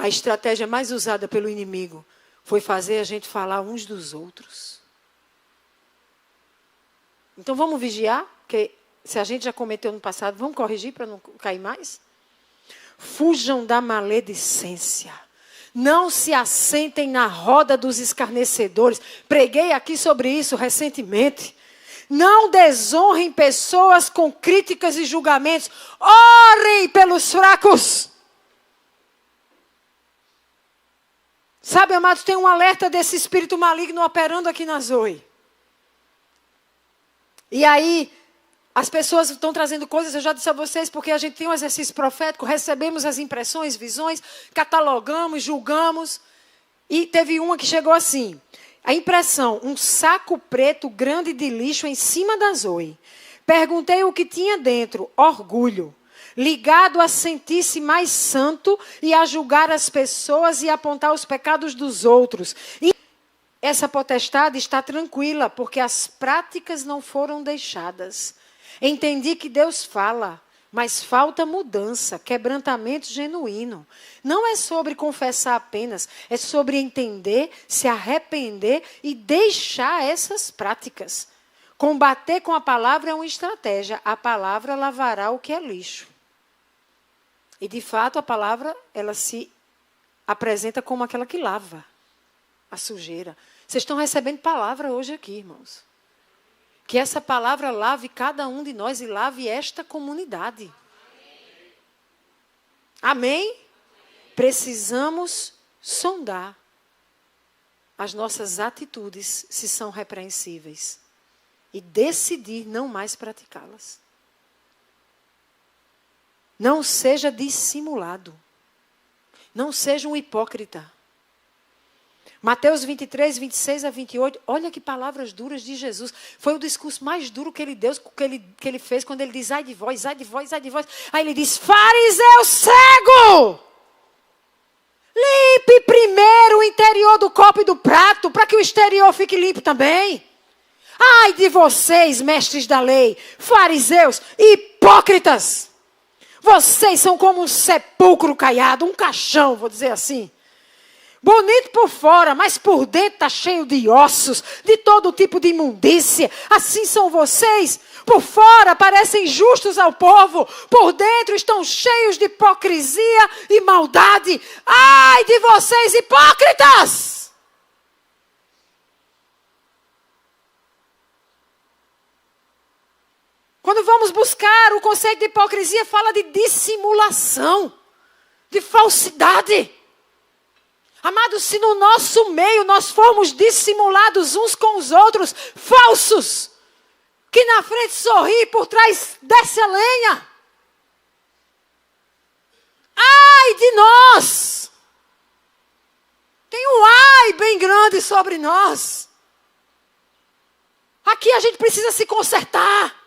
A estratégia mais usada pelo inimigo foi fazer a gente falar uns dos outros. Então vamos vigiar, porque se a gente já cometeu no passado, vamos corrigir para não cair mais? Fujam da maledicência. Não se assentem na roda dos escarnecedores. Preguei aqui sobre isso recentemente. Não desonrem pessoas com críticas e julgamentos. Orem pelos fracos. Sabe, amados, tem um alerta desse espírito maligno operando aqui na Zoe. E aí, as pessoas estão trazendo coisas, eu já disse a vocês, porque a gente tem um exercício profético, recebemos as impressões, visões, catalogamos, julgamos. E teve uma que chegou assim, a impressão, um saco preto grande de lixo em cima da Zoe. Perguntei o que tinha dentro, orgulho. Ligado a sentir-se mais santo e a julgar as pessoas e apontar os pecados dos outros. E essa potestade está tranquila, porque as práticas não foram deixadas. Entendi que Deus fala, mas falta mudança, quebrantamento genuíno. Não é sobre confessar apenas, é sobre entender, se arrepender e deixar essas práticas. Combater com a palavra é uma estratégia. A palavra lavará o que é lixo. E, de fato, a palavra, ela se apresenta como aquela que lava a sujeira. Vocês estão recebendo palavra hoje aqui, irmãos. Que essa palavra lave cada um de nós e lave esta comunidade. Amém? Precisamos sondar as nossas atitudes, se são repreensíveis. E decidir não mais praticá-las. Não seja dissimulado. Não seja um hipócrita. Mateus 23, 26 a 28. Olha que palavras duras de Jesus. Foi o discurso mais duro que ele deu, que ele fez, quando ele diz, ai de vós, ai de vós, ai de vós. Aí ele diz, fariseu cego! Limpe primeiro o interior do copo e do prato, para que o exterior fique limpo também. Ai de vocês, mestres da lei, fariseus, hipócritas! Vocês são como um sepulcro caiado, um caixão, vou dizer assim. Bonito por fora, mas por dentro está cheio de ossos, de todo tipo de imundícia. Assim são vocês. Por fora parecem justos ao povo, por dentro estão cheios de hipocrisia e maldade. Ai de vocês, hipócritas! Quando vamos buscar o conceito de hipocrisia, fala de dissimulação, de falsidade. Amados, se no nosso meio nós formos dissimulados uns com os outros, falsos, que na frente sorri e por trás desce a lenha. Ai de nós! Tem um ai bem grande sobre nós. Aqui a gente precisa se consertar.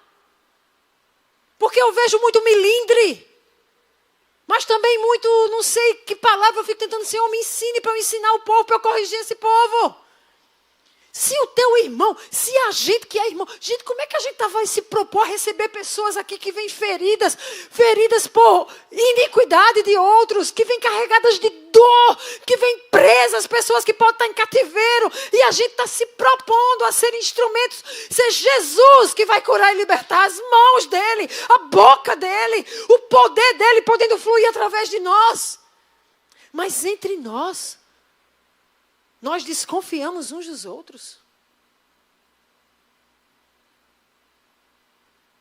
Porque eu vejo muito milindre. Mas também muito, não sei que palavra, eu fico tentando, Senhor, me ensine para eu ensinar o povo, para eu corrigir esse povo. Se o teu irmão, se a gente que é irmão, gente, como é que a gente vai se propor a receber pessoas aqui que vêm feridas por iniquidade de outros, que vêm carregadas de dor, que vêm presas, pessoas que podem estar em cativeiro, e a gente está se propondo a ser instrumentos, ser Jesus que vai curar e libertar, as mãos dele, a boca dele, o poder dele podendo fluir através de nós. Mas entre nós desconfiamos uns dos outros.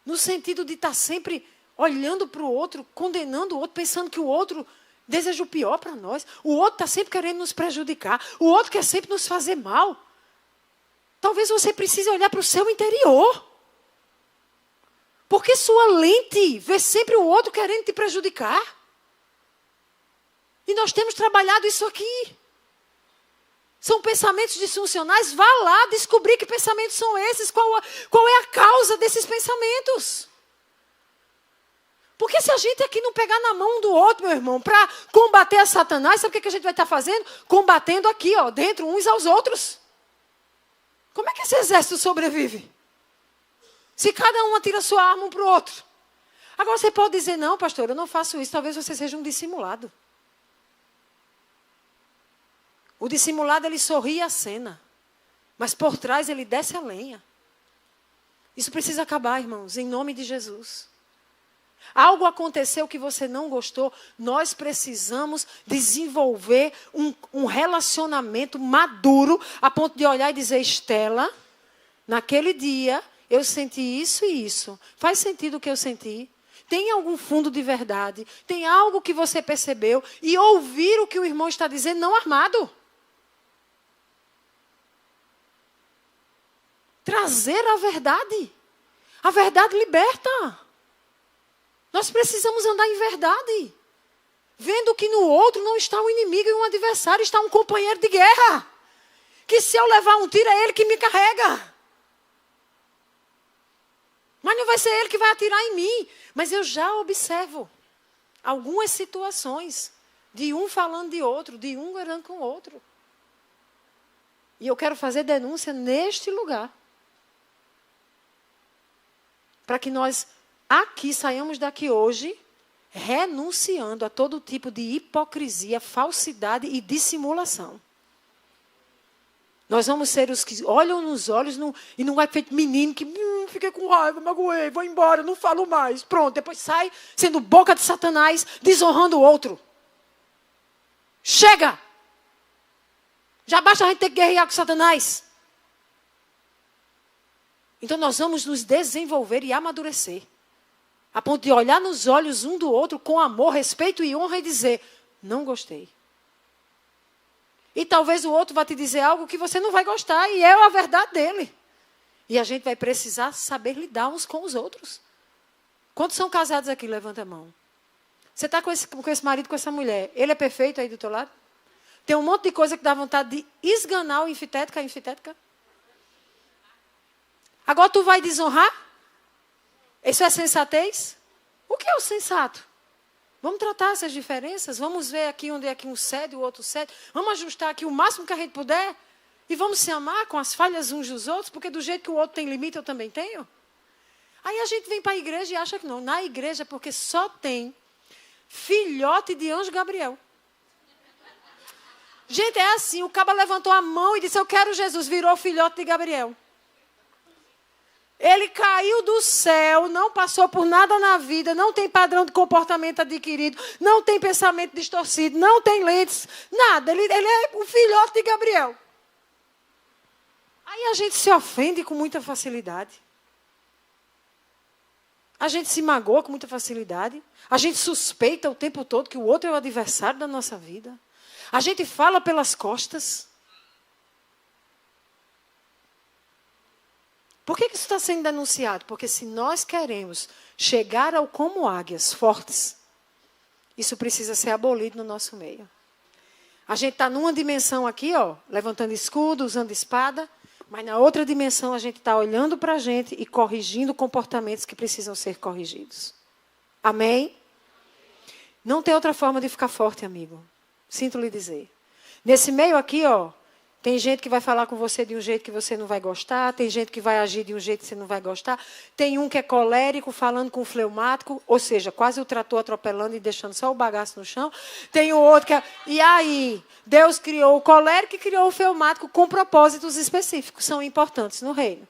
No sentido de estar sempre olhando para o outro, condenando o outro, pensando que o outro deseja o pior para nós. O outro está sempre querendo nos prejudicar. O outro quer sempre nos fazer mal. Talvez você precise olhar para o seu interior. Porque sua lente vê sempre o outro querendo te prejudicar. E nós temos trabalhado isso aqui. São pensamentos disfuncionais. Vá lá descobrir que pensamentos são esses. Qual é a causa desses pensamentos? Porque se a gente aqui não pegar na mão um do outro, meu irmão, para combater a Satanás, sabe o que a gente vai estar fazendo? Combatendo aqui, ó, dentro, uns aos outros. Como é que esse exército sobrevive? Se cada um atira sua arma um para o outro. Agora você pode dizer, não, pastor, eu não faço isso. Talvez você seja um dissimulado. O dissimulado, ele sorri a cena. Mas por trás ele desce a lenha. Isso precisa acabar, irmãos, em nome de Jesus. Algo aconteceu que você não gostou, nós precisamos desenvolver um relacionamento maduro, a ponto de olhar e dizer, Estela, naquele dia eu senti isso e isso. Faz sentido o que eu senti? Tem algum fundo de verdade? Tem algo que você percebeu? E ouvir o que o irmão está dizendo, não armado. Trazer a verdade. A verdade liberta. Nós precisamos andar em verdade. Vendo que no outro não está um inimigo e um adversário, está um companheiro de guerra. Que se eu levar um tiro, é ele que me carrega. Mas não vai ser ele que vai atirar em mim. Mas eu já observo algumas situações de um falando de outro, de um orando com o outro. E eu quero fazer denúncia neste lugar. Para que nós aqui saiamos daqui hoje renunciando a todo tipo de hipocrisia, falsidade e dissimulação. Nós vamos ser os que olham nos olhos e não vai feito menino que fiquei com raiva, magoei, vou embora, não falo mais. Pronto, depois sai sendo boca de Satanás, desonrando o outro. Chega! Já basta a gente ter que guerrear com Satanás. Então nós vamos nos desenvolver e amadurecer. A ponto de olhar nos olhos um do outro com amor, respeito e honra e dizer, não gostei. E talvez o outro vá te dizer algo que você não vai gostar e é a verdade dele. E a gente vai precisar saber lidar uns com os outros. Quantos são casados aqui? Levanta a mão. Você está com esse marido, com essa mulher. Ele é perfeito aí do teu lado? Tem um monte de coisa que dá vontade de esganar o anfitética, a anfitética. Agora tu vai desonrar? Isso é sensatez? O que é o sensato? Vamos tratar essas diferenças, vamos ver aqui onde é que um cede, o outro cede. Vamos ajustar aqui o máximo que a gente puder. E vamos se amar com as falhas uns dos outros, porque do jeito que o outro tem limite, eu também tenho. Aí a gente vem para a igreja e acha que não. Na igreja, porque só tem filhote de anjo Gabriel. Gente, é assim, o caba levantou a mão e disse, eu quero Jesus, virou filhote de Gabriel. Ele caiu do céu, não passou por nada na vida, não tem padrão de comportamento adquirido, não tem pensamento distorcido, não tem lentes, nada. Ele é o filhote de Gabriel. Aí a gente se ofende com muita facilidade. A gente se magoa com muita facilidade. A gente suspeita o tempo todo que o outro é o adversário da nossa vida. A gente fala pelas costas. Por que isso está sendo denunciado? Porque se nós queremos chegar ao como águias fortes, isso precisa ser abolido no nosso meio. A gente está numa dimensão aqui, ó, levantando escudo, usando espada, mas na outra dimensão a gente está olhando para a gente e corrigindo comportamentos que precisam ser corrigidos. Amém? Não tem outra forma de ficar forte, amigo. Sinto lhe dizer. Nesse meio aqui, ó, tem gente que vai falar com você de um jeito que você não vai gostar. Tem gente que vai agir de um jeito que você não vai gostar. Tem um que é colérico, falando com fleumático. Ou seja, quase o trator atropelando e deixando só o bagaço no chão. Tem o outro que é... E aí? Deus criou o colérico e criou o fleumático com propósitos específicos. São importantes no reino.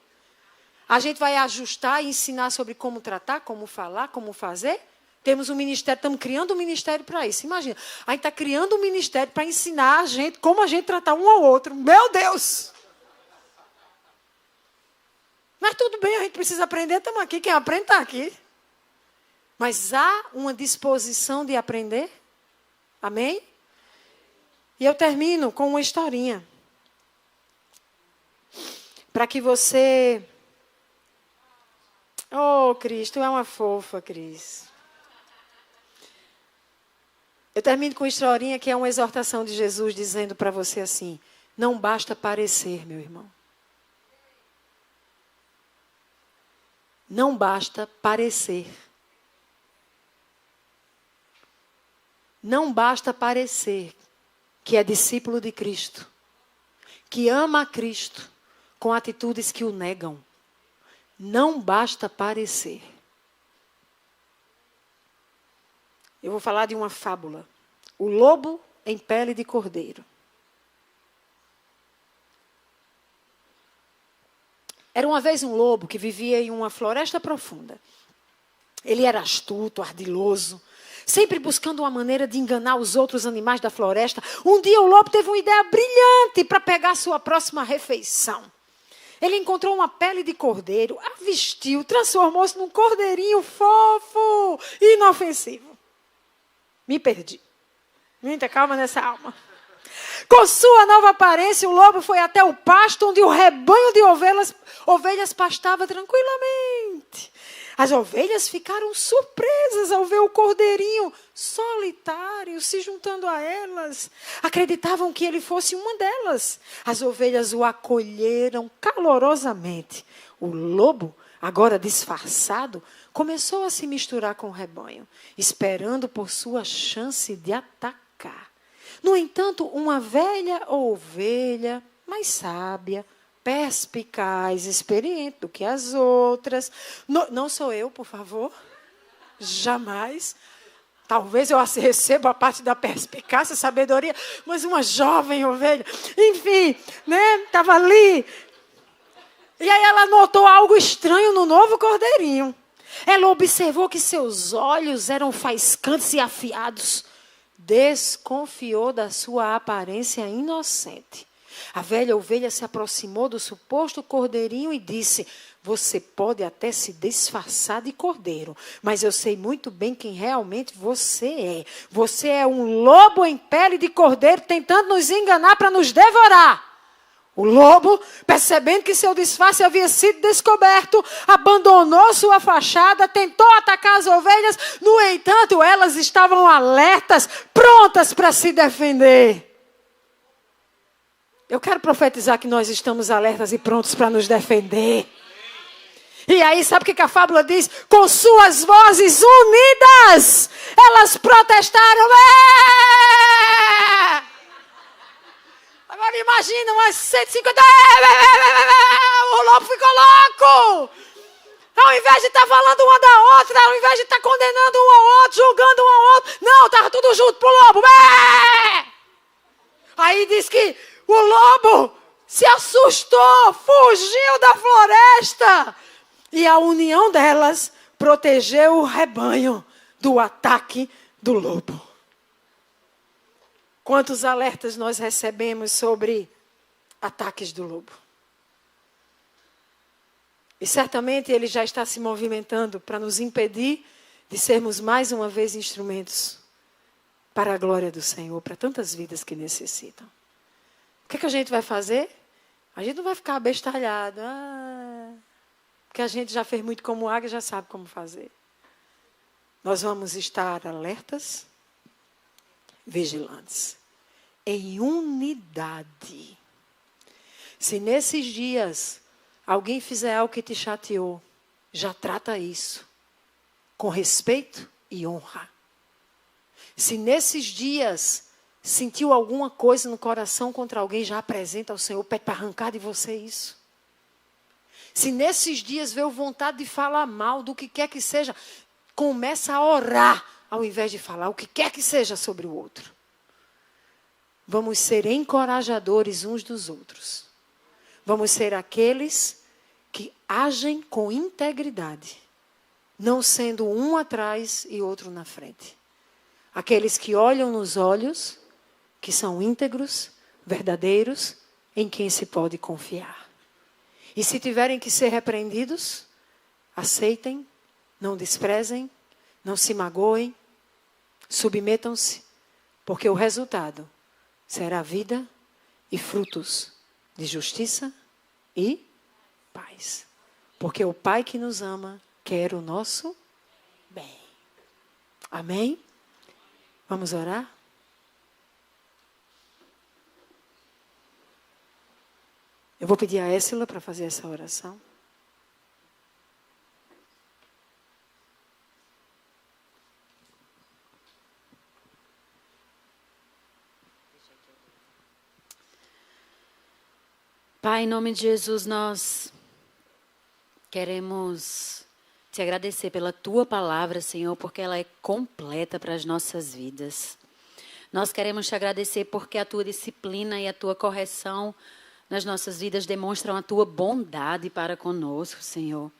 A gente vai ajustar e ensinar sobre como tratar, como falar, como fazer. Temos um ministério, estamos criando um ministério para isso. Imagina, a gente está criando um ministério para ensinar a gente como a gente tratar um ao outro. Meu Deus! Mas tudo bem, a gente precisa aprender, estamos aqui. Quem aprende está aqui. Mas há uma disposição de aprender? Amém? E eu termino com uma historinha. Para que você... Oh, Cris, tu é uma fofa, Cris. Eu termino com uma historinha que é uma exortação de Jesus dizendo para você assim, não basta parecer, meu irmão. Não basta parecer. Não basta parecer que é discípulo de Cristo, que ama a Cristo com atitudes que o negam. Não basta parecer. Eu vou falar de uma fábula. O lobo em pele de cordeiro. Era uma vez um lobo que vivia em uma floresta profunda. Ele era astuto, ardiloso, sempre buscando uma maneira de enganar os outros animais da floresta. Um dia o lobo teve uma ideia brilhante para pegar sua próxima refeição. Ele encontrou uma pele de cordeiro, a vestiu, transformou-se num cordeirinho fofo e inofensivo. Me perdi. Muita calma nessa alma. Com sua nova aparência, o lobo foi até o pasto onde o rebanho de ovelhas pastava tranquilamente. As ovelhas ficaram surpresas ao ver o cordeirinho solitário se juntando a elas. Acreditavam que ele fosse uma delas. As ovelhas o acolheram calorosamente. O lobo, agora disfarçado, começou a se misturar com o rebanho, esperando por sua chance de atacar. No entanto, uma velha ovelha, mais sábia, perspicaz, experiente do que as outras. Não sou eu, por favor. Jamais. Talvez eu receba a parte da perspicácia, sabedoria, mas uma jovem ovelha. Enfim, né? Estava ali. E aí ela notou algo estranho no novo cordeirinho. Ela observou que seus olhos eram faiscantes e afiados. Desconfiou da sua aparência inocente. A velha ovelha se aproximou do suposto cordeirinho e disse: você pode até se disfarçar de cordeiro, mas eu sei muito bem quem realmente você é. Você é um lobo em pele de cordeiro tentando nos enganar para nos devorar. O lobo, percebendo que seu disfarce havia sido descoberto, abandonou sua fachada, tentou atacar as ovelhas. No entanto, elas estavam alertas, prontas para se defender. Eu quero profetizar que nós estamos alertas e prontos para nos defender. E aí, sabe o que a fábula diz? Com suas vozes unidas, elas protestaram. Agora imagina umas 150. O lobo ficou louco. Ao invés de estar falando uma da outra, ao invés de estar condenando um ao outro, julgando um ao outro. Não, estava tudo junto pro lobo. Aí diz que o lobo se assustou, fugiu da floresta. E a união delas protegeu o rebanho do ataque do lobo. Quantos alertas nós recebemos sobre ataques do lobo? E certamente ele já está se movimentando para nos impedir de sermos mais uma vez instrumentos para a glória do Senhor, para tantas vidas que necessitam. O que é que a gente vai fazer? A gente não vai ficar abestalhado. Porque a gente já fez muito como águia e já sabe como fazer. Nós vamos estar alertas, vigilantes, em unidade. Se nesses dias alguém fizer algo que te chateou, já trata isso com respeito e honra. Se nesses dias sentiu alguma coisa no coração contra alguém, já apresenta ao Senhor, pede para arrancar de você isso. Se nesses dias veio vontade de falar mal do que quer que seja, começa a orar ao invés de falar o que quer que seja sobre o outro. Vamos ser encorajadores uns dos outros. Vamos ser aqueles que agem com integridade, não sendo um atrás e outro na frente. Aqueles que olham nos olhos, que são íntegros, verdadeiros, em quem se pode confiar. E se tiverem que ser repreendidos, aceitem, não desprezem, não se magoem, submetam-se, porque o resultado será vida e frutos de justiça e paz. Porque o Pai que nos ama quer o nosso bem. Amém? Vamos orar? Eu vou pedir a Éssila para fazer essa oração. Pai, em nome de Jesus, nós queremos te agradecer pela tua palavra, Senhor, porque ela é completa para as nossas vidas. Nós queremos te agradecer porque a tua disciplina e a tua correção nas nossas vidas demonstram a tua bondade para conosco, Senhor.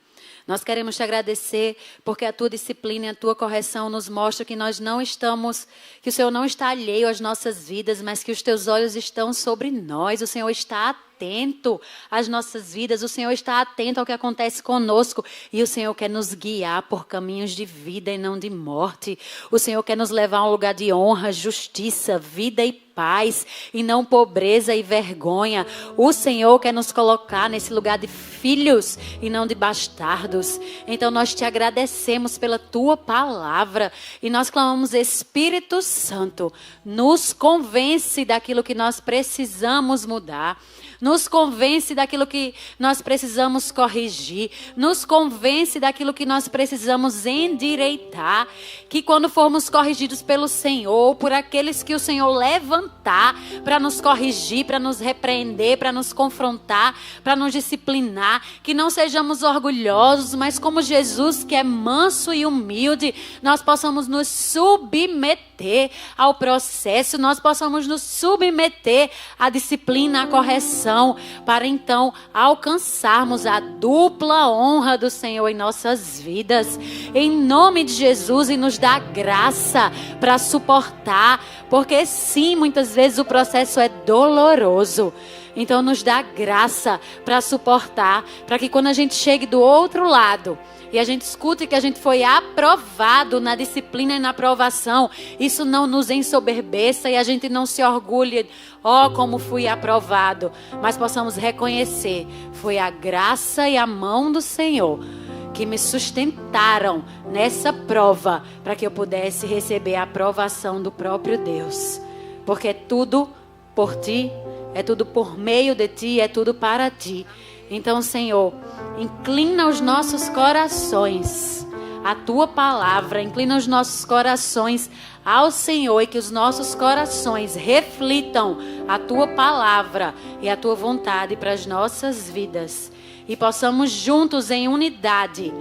Nós queremos te agradecer porque a tua disciplina e a tua correção nos mostra que nós não estamos, que o Senhor não está alheio às nossas vidas, mas que os teus olhos estão sobre nós. O Senhor está atento às nossas vidas, o Senhor está atento ao que acontece conosco e o Senhor quer nos guiar por caminhos de vida e não de morte. O Senhor quer nos levar a um lugar de honra, justiça, vida e paz e não pobreza e vergonha. O Senhor quer nos colocar nesse lugar de filhos e não de bastardos. Então nós te agradecemos pela tua palavra e nós clamamos: Espírito Santo, nos convence daquilo que nós precisamos mudar. Nos convence daquilo que nós precisamos corrigir. Nos convence daquilo que nós precisamos endireitar. Que quando formos corrigidos pelo Senhor, por aqueles que o Senhor levantar para nos corrigir, para nos repreender, para nos confrontar, para nos disciplinar, que não sejamos orgulhosos, mas como Jesus, que é manso e humilde, nós possamos nos submeter ao processo, nós possamos nos submeter à disciplina, à correção, para então alcançarmos a dupla honra do Senhor em nossas vidas, em nome de Jesus, e nos dá graça para suportar, porque sim, muitas vezes o processo é doloroso. Então nos dá graça para suportar, para que quando a gente chegue do outro lado e a gente escute que a gente foi aprovado na disciplina e na aprovação, isso não nos ensoberbeça e a gente não se orgulhe, como fui aprovado, mas possamos reconhecer, foi a graça e a mão do Senhor que me sustentaram nessa prova, para que eu pudesse receber a aprovação do próprio Deus, porque é tudo por ti, é tudo por meio de ti, é tudo para ti. Então, Senhor, inclina os nossos corações à tua palavra, inclina os nossos corações ao Senhor e que os nossos corações reflitam a tua palavra e a tua vontade para as nossas vidas e possamos juntos em unidade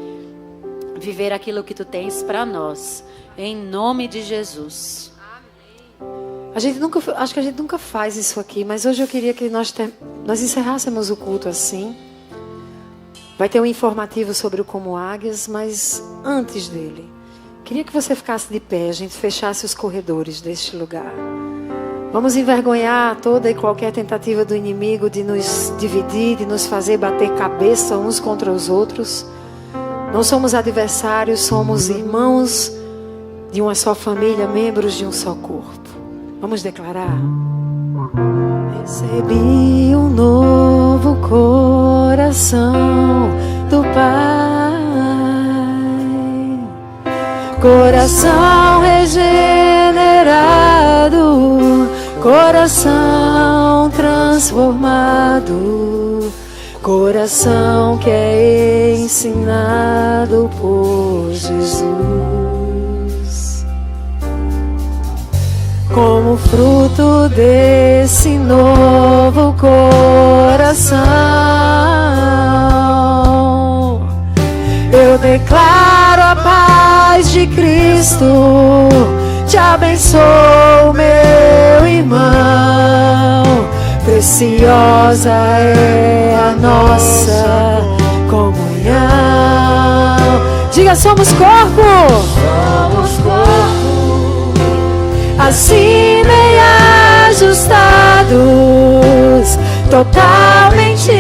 viver aquilo que tu tens para nós, em nome de Jesus. Acho que a gente nunca faz isso aqui, mas hoje eu queria que nós encerrássemos o culto assim. Vai ter um informativo sobre o Como Águias, mas antes dele, queria que você ficasse de pé, a gente fechasse os corredores deste lugar. Vamos envergonhar toda e qualquer tentativa do inimigo de nos dividir, de nos fazer bater cabeça uns contra os outros. Não somos adversários, somos irmãos de uma só família, membros de um só corpo. Vamos declarar: recebi um novo coração do Pai, coração regenerado, coração transformado, coração que é ensinado por Jesus. Como fruto desse novo coração, eu declaro a paz de Cristo. Te abençoo, meu irmão. Preciosa é a nossa comunhão. Diga: somos corpo. Somos corpo. Assim bem ajustados, totalmente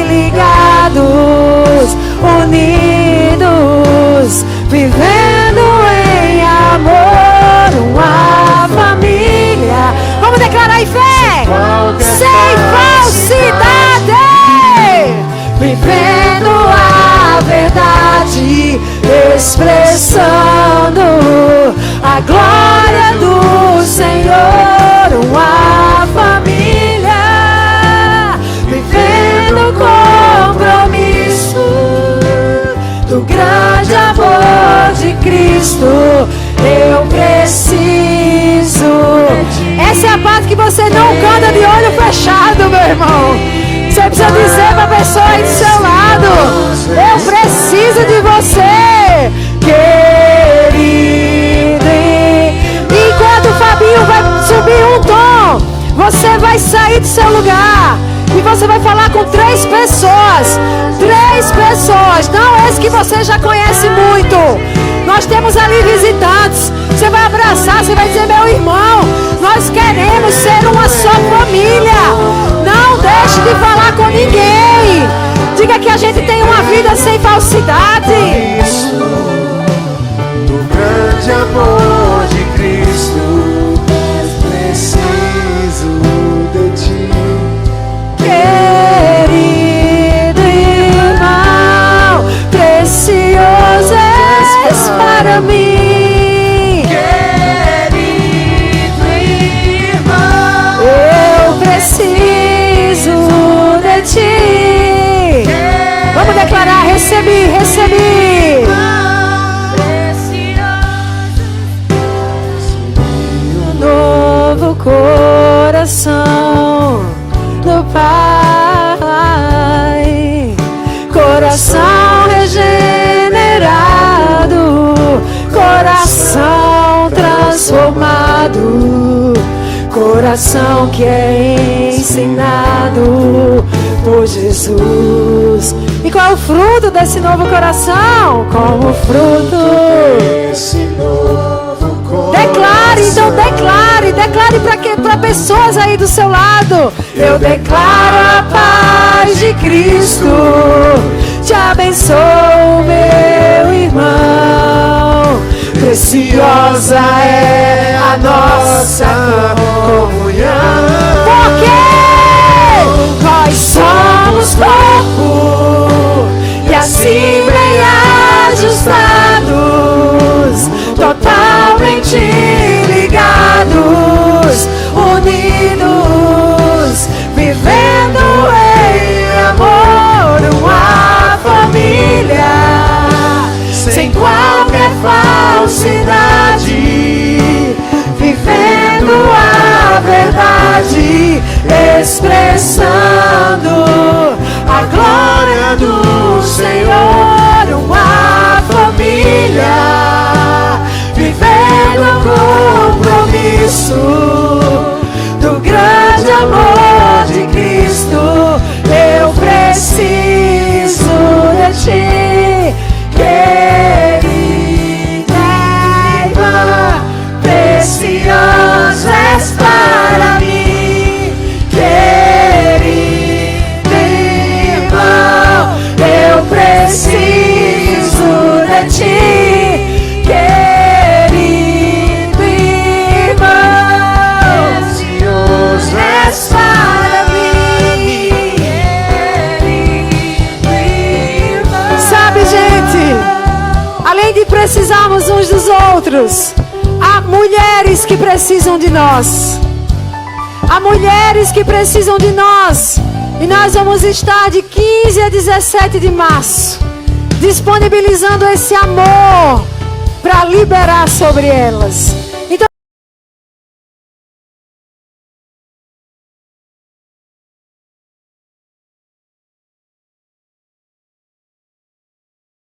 ligados, unidos, vivendo em amor, uma família. Vamos declarar em fé, sem falsidade, vivendo a verdade, expressando a glória do Senhor, uma família, vivendo compromisso do grande amor de Cristo. Eu preciso. Essa é a parte que você não canta de olho fechado, meu irmão. Você precisa dizer para a pessoa aí do seu lado: eu preciso de você, querido. Enquanto o Fabinho vai subir um tom, você vai sair do seu lugar e você vai falar com 3 pessoas. 3 pessoas. Não esse que você já conhece muito. Nós temos ali visitantes. Você vai abraçar, você vai dizer: meu irmão, nós queremos ser uma só família. Não deixe de falar com ninguém. Diga que a gente tem uma vida sem falsidade. Do grande amor de Cristo, preciso de ti. Querido irmão, precioso és para mim. Querido irmão, Eu preciso de ti. Vamos declarar: recebi, recebi. Um novo coração do Pai, coração regenerado, coração transformado, coração que é ensinado por Jesus. E qual é o fruto desse novo coração? Como fruto, esse novo coração. declare, então declare para quê? Para pessoas aí do seu lado. Eu declaro a paz de Cristo, te abençoo, meu irmão. Preciosa é a nossa comunhão, porque nós somos corpo e assim bem ajustados, totalmente ligados, unidos, vivendo em amor, uma família, sem qualquer falsidade, vivendo a verdade, expressando a glória do Senhor, uma família, vivendo o compromisso do grande amor de Cristo. Eu preciso de ti, querida irmã, precioso és para mim, querido irmão, eu preciso de ti, querido irmão, precioso és para mim, querido irmão. Sabe, gente, além de precisarmos uns dos outros, há mulheres que precisam de nós. Há mulheres que precisam de nós. E nós vamos estar de 15 a 17 de março disponibilizando esse amor para liberar sobre elas.